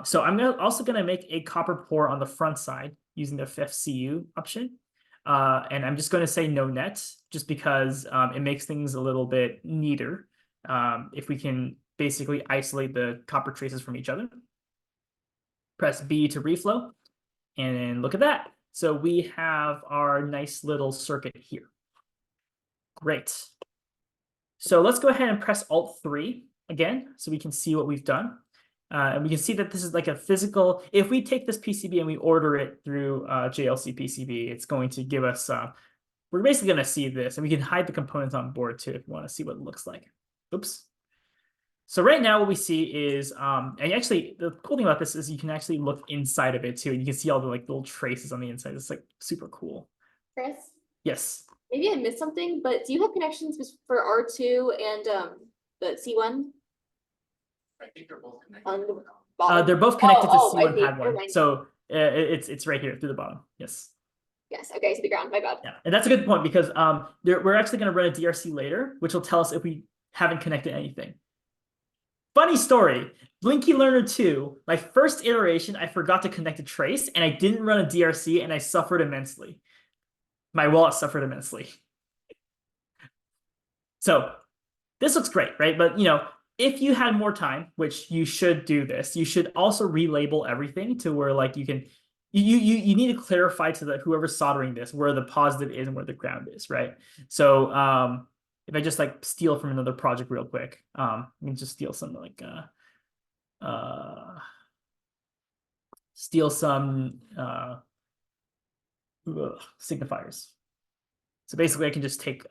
So I'm also going to make a copper pour on the front side using the FCU option. And I'm just going to say no net, just because it makes things a little bit neater if we can basically isolate the copper traces from each other. Press B to reflow, and then look at that. So we have our nice little circuit here. Great. So let's go ahead and press Alt-3 again so we can see what we've done. And we can see that this is like a physical... If we take this PCB and we order it through JLC PCB, it's going to give us... we're basically going to see this, and we can hide the components on board too if we want to see what it looks like. Oops. So right now what we see is... and actually, the cool thing about this is you can actually look inside of it too, and you can see all the like little traces on the inside. It's like super cool. Chris? Yes? Maybe I missed something, but do you have connections for R2 and the C1? I think they're both connected. On the bottom? They're both connected to I C1 see. pad 1. Never mind. So it's right here through the bottom. Yes. Yes, okay, so the ground, my bad. Yeah, and that's a good point because we're actually going to run a DRC later, which will tell us if we haven't connected anything. Funny story, Blinky Learner 2, my first iteration, I forgot to connect a trace, and I didn't run a DRC, and I suffered immensely. My wallet suffered immensely. So this looks great, right? But, if you had more time, which you should do this, you should also relabel everything to where like you can... You need to clarify to whoever's soldering this where the positive is and where the ground is, right? So if I just like steal from another project real quick, let me just steal some like signifiers. So basically I can just take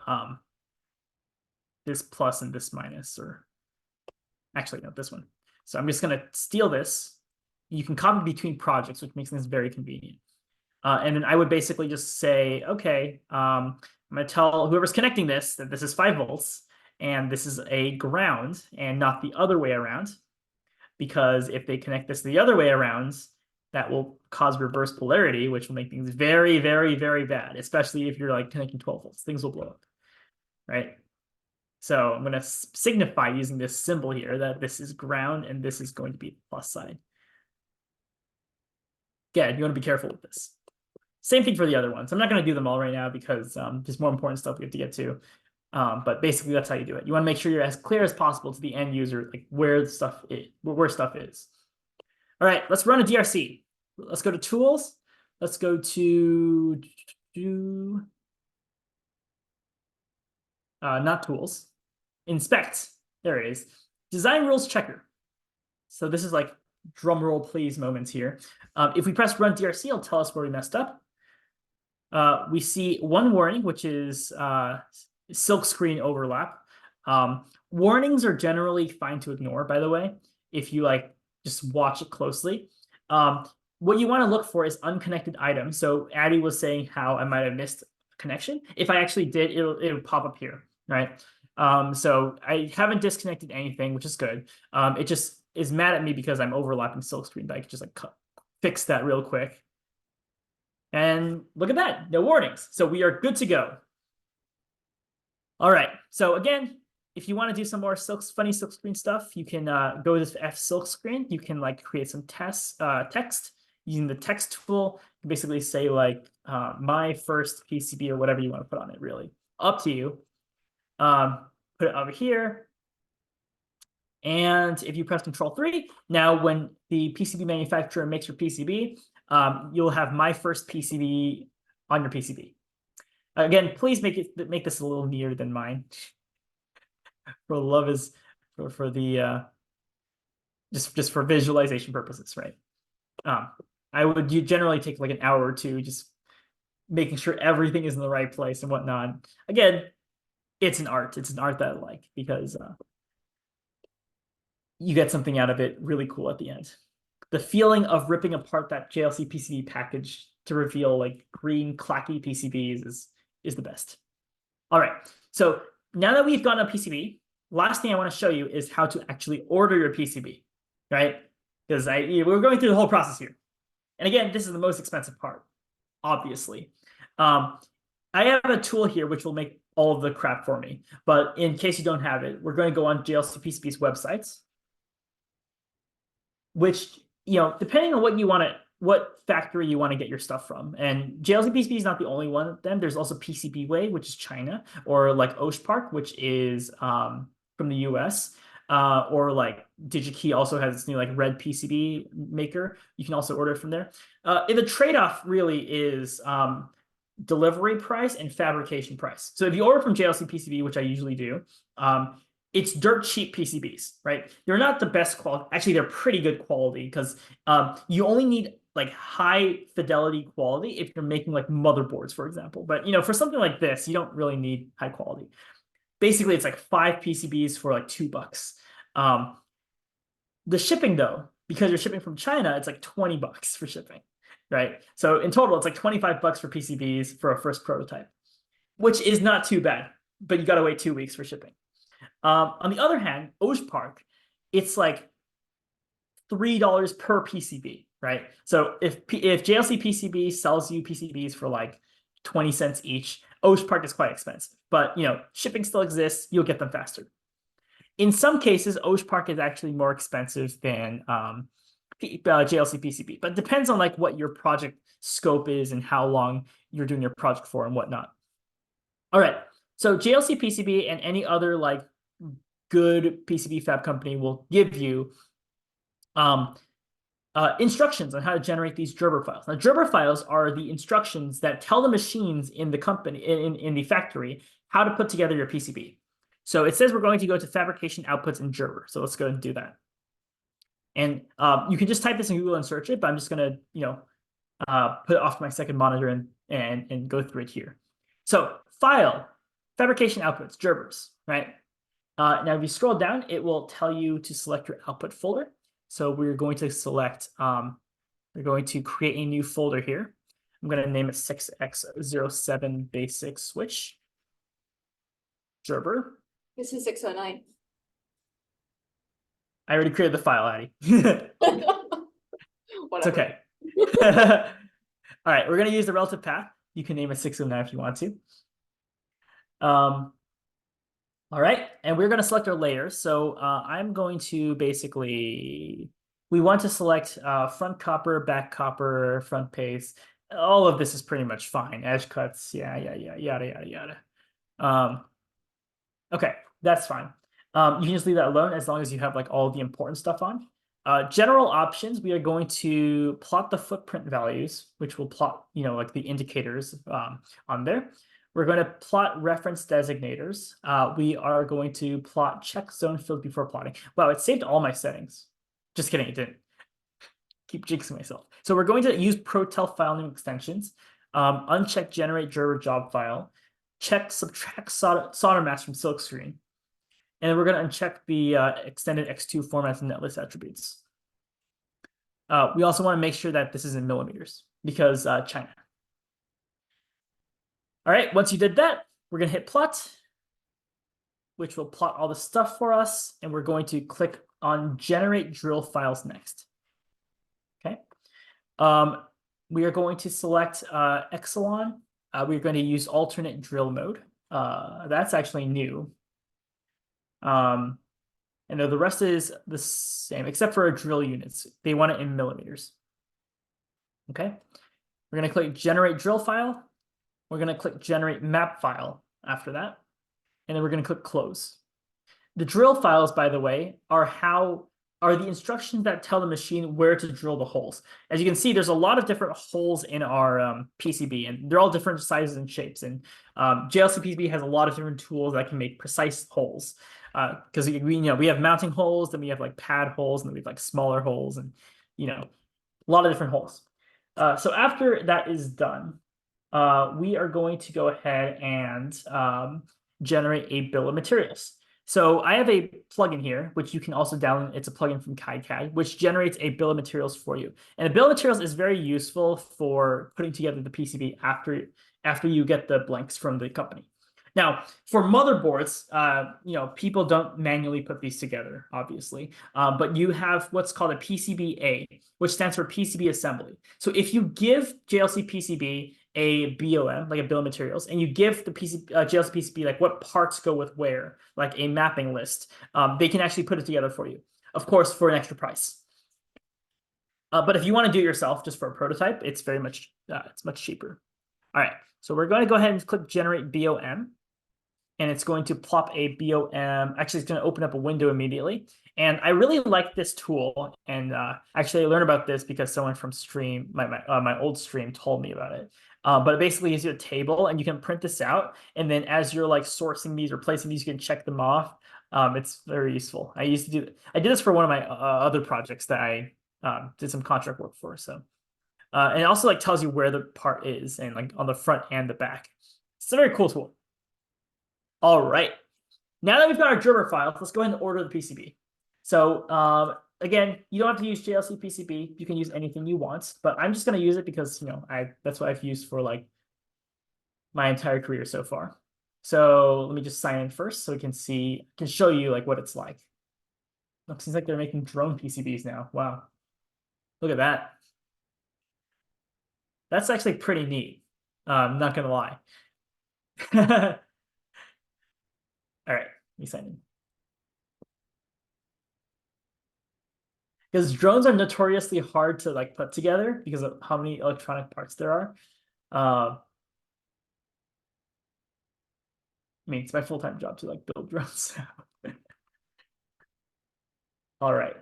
this plus and this minus, or actually no, this one. So I'm just gonna steal this. You can copy between projects, which makes things very convenient. And then I would basically just say, okay, I'm going to tell whoever's connecting this that this is 5 volts and this is a ground and not the other way around. Because if they connect this the other way around, that will cause reverse polarity, which will make things very, very, very bad, especially if you're like connecting 12 volts. Things will blow up, right? So I'm going to signify using this symbol here that this is ground and this is going to be the plus side. Again, you want to be careful with this. Same thing for the other ones. I'm not going to do them all right now because there's more important stuff we have to get to. But basically, that's how you do it. You want to make sure you're as clear as possible to the end user, like where stuff is. All right, let's run a DRC. Let's go to Tools. Let's go to not Tools. Inspect. There it is. Design Rules Checker. So this is like drum roll please moments here. If we press Run DRC, it'll tell us where we messed up. We see one warning, which is silk screen overlap. Warnings are generally fine to ignore, by the way, if you like just watch it closely. What you want to look for is unconnected items. So Addie was saying how I might have missed connection. If I actually did, it'll pop up here, right? So I haven't disconnected anything, which is good. It just is mad at me because I'm overlapping silkscreen, but I could just like fix that real quick. And look at that, no warnings. So we are good to go. All right, so again, if you want to do some more funny silkscreen stuff, you can go to this F silkscreen. You can like create some text using the text tool. You can basically say like my first PCB or whatever you want to put on it, really. Up to you. Put it over here. And if you press Control-3, now when the PCB manufacturer makes your PCB, you'll have my first PCB on your PCB. Again, please make this a little neater than mine. For love is for the just for visualization purposes, right? I would generally take like an hour or two just making sure everything is in the right place and whatnot. Again, it's an art. It's an art that I like because you get something out of it really cool at the end. The feeling of ripping apart that JLC PCB package to reveal like green clacky PCBs is the best. All right, so now that we've gone on PCB, last thing I want to show you is how to actually order your PCB, right? Because we're going through the whole process here. And again, this is the most expensive part, obviously. I have a tool here which will make all of the crap for me. But in case you don't have it, we're going to go on JLC PCB's websites, which, depending on what factory you want to get your stuff from. And JLC PCB is not the only one of them. There's also PCBWay, which is China, or like Oshpark, which is from the US. Or like DigiKey also has this new like red PCB maker. You can also order it from there. The trade-off really is delivery price and fabrication price. So if you order from JLC PCB, which I usually do, it's dirt cheap PCBs, right? They're not the best quality. Actually, they're pretty good quality because you only need like high fidelity quality if you're making like motherboards, for example. But for something like this, you don't really need high quality. Basically, it's like 5 PCBs for like $2. The shipping though, because you're shipping from China, it's like $20 for shipping, right? So in total, it's like $25 for PCBs for a first prototype, which is not too bad, but you got to wait 2 weeks for shipping. On the other hand, Oshpark, it's like $3 per PCB, right? So if JLC PCB sells you PCBs for like 20 cents each, Oshpark is quite expensive, but shipping still exists. You'll get them faster. In some cases, Oshpark is actually more expensive than JLC PCB, but it depends on like what your project scope is and how long you're doing your project for and whatnot. All right, so JLC PCB and any other like good PCB fab company will give you instructions on how to generate these Gerber files. Now, Gerber files are the instructions that tell the machines in the company, in the factory, how to put together your PCB. So it says we're going to go to fabrication outputs in Gerber. So let's go and do that. And you can just type this in Google and search it, but I'm just going to, put it off my second monitor and go through it here. So file, fabrication outputs, Gerbers, right? Now, if you scroll down, it will tell you to select your output folder. So we're going to select, we're going to create a new folder here. I'm going to name it 6x07 basic switch. Gerber. This is 609. I already created the file, Addie. It's Whatever. okay. All right, we're going to use the relative path. You can name it 609 if you want to. All right, and we're going to select our layers. So I'm going to basically, we want to select front copper, back copper, front paste. All of this is pretty much fine. Edge cuts, yada. Okay, that's fine. You can just leave that alone as long as you have like all the important stuff on. General options, we are going to plot the footprint values, which will plot, like the indicators on there. We're going to plot reference designators. We are going to plot check zone field before plotting. Wow, it saved all my settings. Just kidding, it didn't. Keep jinxing myself. So we're going to use Protel file name extensions, uncheck generate Gerber job file, check subtract solder mask from silkscreen, and we're going to uncheck the extended X2 formats and netlist attributes. We also want to make sure that this is in millimeters because China. All right, once you did that, we're gonna hit plot, which will plot all the stuff for us, and we're going to click on generate drill files next. Okay. We are going to select Exelon. We're going to use alternate drill mode. That's actually new. And the rest is the same, except for our drill units. They want it in millimeters. Okay. We're going to click generate drill file. We're going to click generate map file after that. And then we're going to click close. The drill files, by the way, are the instructions that tell the machine where to drill the holes. As you can see, there's a lot of different holes in our PCB, and they're all different sizes and shapes. And JLC PCB has a lot of different tools that can make precise holes. Because we have mounting holes, then we have like pad holes, and then we have like smaller holes, and a lot of different holes. So after that is done, we are going to go ahead and generate a bill of materials. So I have a plugin here, which you can also download. It's a plugin from KiCad, which generates a bill of materials for you. And a bill of materials is very useful for putting together the PCB after you get the blanks from the company. Now, for motherboards, people don't manually put these together, obviously, but you have what's called a PCBA, which stands for PCB assembly. So if you give JLC PCB a BOM, like a bill of materials, and you give the JLC PCB like what parts go with where, like a mapping list, they can actually put it together for you, of course, for an extra price. But if you want to do it yourself, just for a prototype, it's much cheaper. All right, so we're going to go ahead and click generate BOM. And it's going to plop a BOM. Actually, it's going to open up a window immediately. And I really like this tool. And actually, I learned about this because someone from stream, my old stream, told me about it. But it basically gives you a table, and you can print this out. And then as you're like sourcing these or placing these, you can check them off. It's very useful. I did this for one of my other projects that I did some contract work for. So, and it also like tells you where the part is, and like on the front and the back. It's a very cool tool. All right. Now that we've got our Gerber files, let's go ahead and order the PCB. So again, you don't have to use JLC PCB. You can use anything you want, but I'm just going to use it because that's what I've used for like my entire career so far. So let me just sign in first so we can show you like what it's like. It seems like they're making drone PCBs now. Wow. Look at that. That's actually pretty neat. I'm not going to lie. All right, let me sign in. Because drones are notoriously hard to like put together because of how many electronic parts there are. I mean, it's my full-time job to like build drones. All right,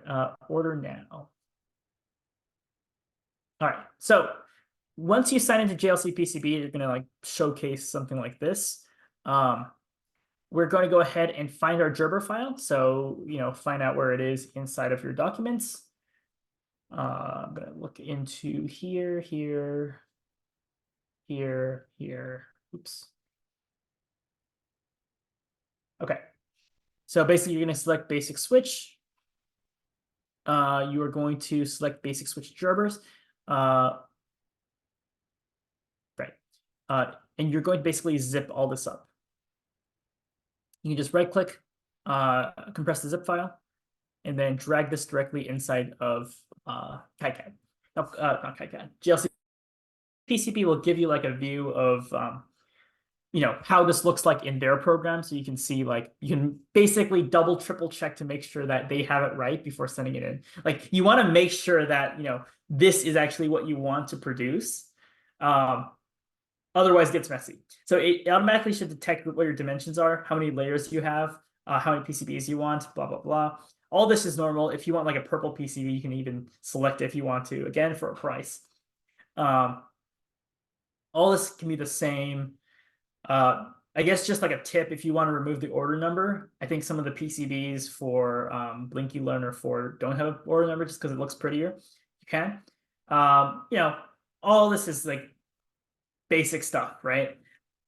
order now. All right, so once you sign into JLC PCB, you're gonna like showcase something like this. We're going to go ahead and find our Gerber file. So, find out where it is inside of your documents. I'm going to look into here. Oops. Okay. So basically, you're going to select basic switch. You are going to select basic switch Gerbers. Right. And you're going to basically zip all this up. You can just right click, compress the zip file, and then drag this directly inside of KiCad. Not KiCad. JLC PCB will give you like a view of how this looks like in their program, so you can see like you can basically double, triple check to make sure that they have it right before sending it in. Like you want to make sure that this is actually what you want to produce. Otherwise, it gets messy. So it automatically should detect what your dimensions are, how many layers you have, how many PCBs you want, blah, blah, blah. All this is normal. If you want like a purple PCB, you can even select it if you want to, again, for a price. All this can be the same. I guess just like a tip, if you want to remove the order number, I think some of the PCBs for Blinky Learner 4 don't have an order number just because it looks prettier. You can. All this is like basic stuff, right?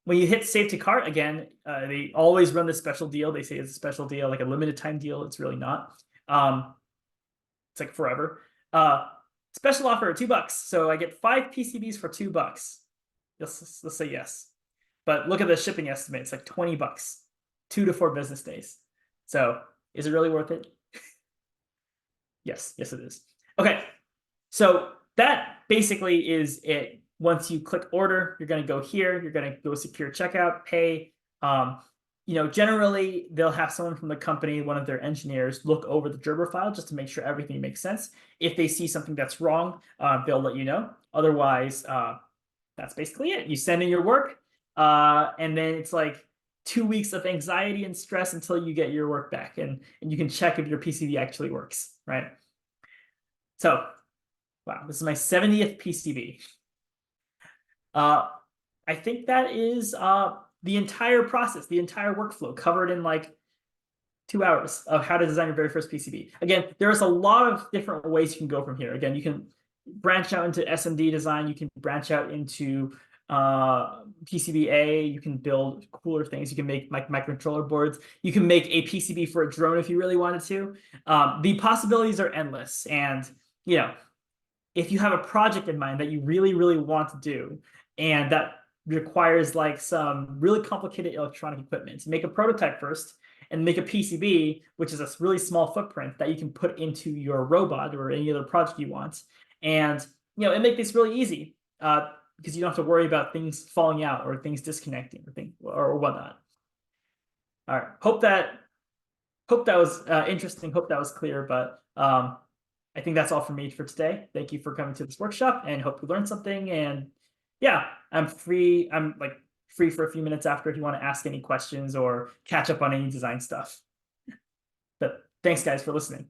When you hit save to cart again, they always run this special deal. They say it's a special deal, like a limited time deal. It's really not. It's like forever. Special offer $2. So I get 5 PCBs for $2. Let's say yes. but look at the shipping estimate. It's like $20, 2 to 4 business days. So is it really worth it? Yes, yes, it is. Okay, so that basically is it. Once you click order, you're going to go here. You're going to go secure checkout, pay. Generally they'll have someone from the company, one of their engineers, look over the Gerber file just to make sure everything makes sense. If they see something that's wrong, they'll let you know. Otherwise, that's basically it. You send in your work, and then it's like 2 weeks of anxiety and stress until you get your work back, and you can check if your PCB actually works, right? So, wow, this is my 70th PCB. I think that is the entire process, the entire workflow covered in like 2 hours of how to design your very first PCB. Again, there's a lot of different ways you can go from here. Again, you can branch out into SMD design. You can branch out into PCBA. You can build cooler things. You can make microcontroller boards. You can make a PCB for a drone if you really wanted to. The possibilities are endless. And, if you have a project in mind that you really, really want to do, and that requires like some really complicated electronic equipment, make a prototype first and make a PCB, which is a really small footprint that you can put into your robot or any other project you want. And, it makes this really easy because you don't have to worry about things falling out or things disconnecting or whatnot. All right. Hope that was interesting. Hope that was clear, but I think that's all for me for today. Thank you for coming to this workshop and hope you learned something. And yeah, I'm free. I'm like free for a few minutes after if you want to ask any questions or catch up on any design stuff. But thanks guys for listening.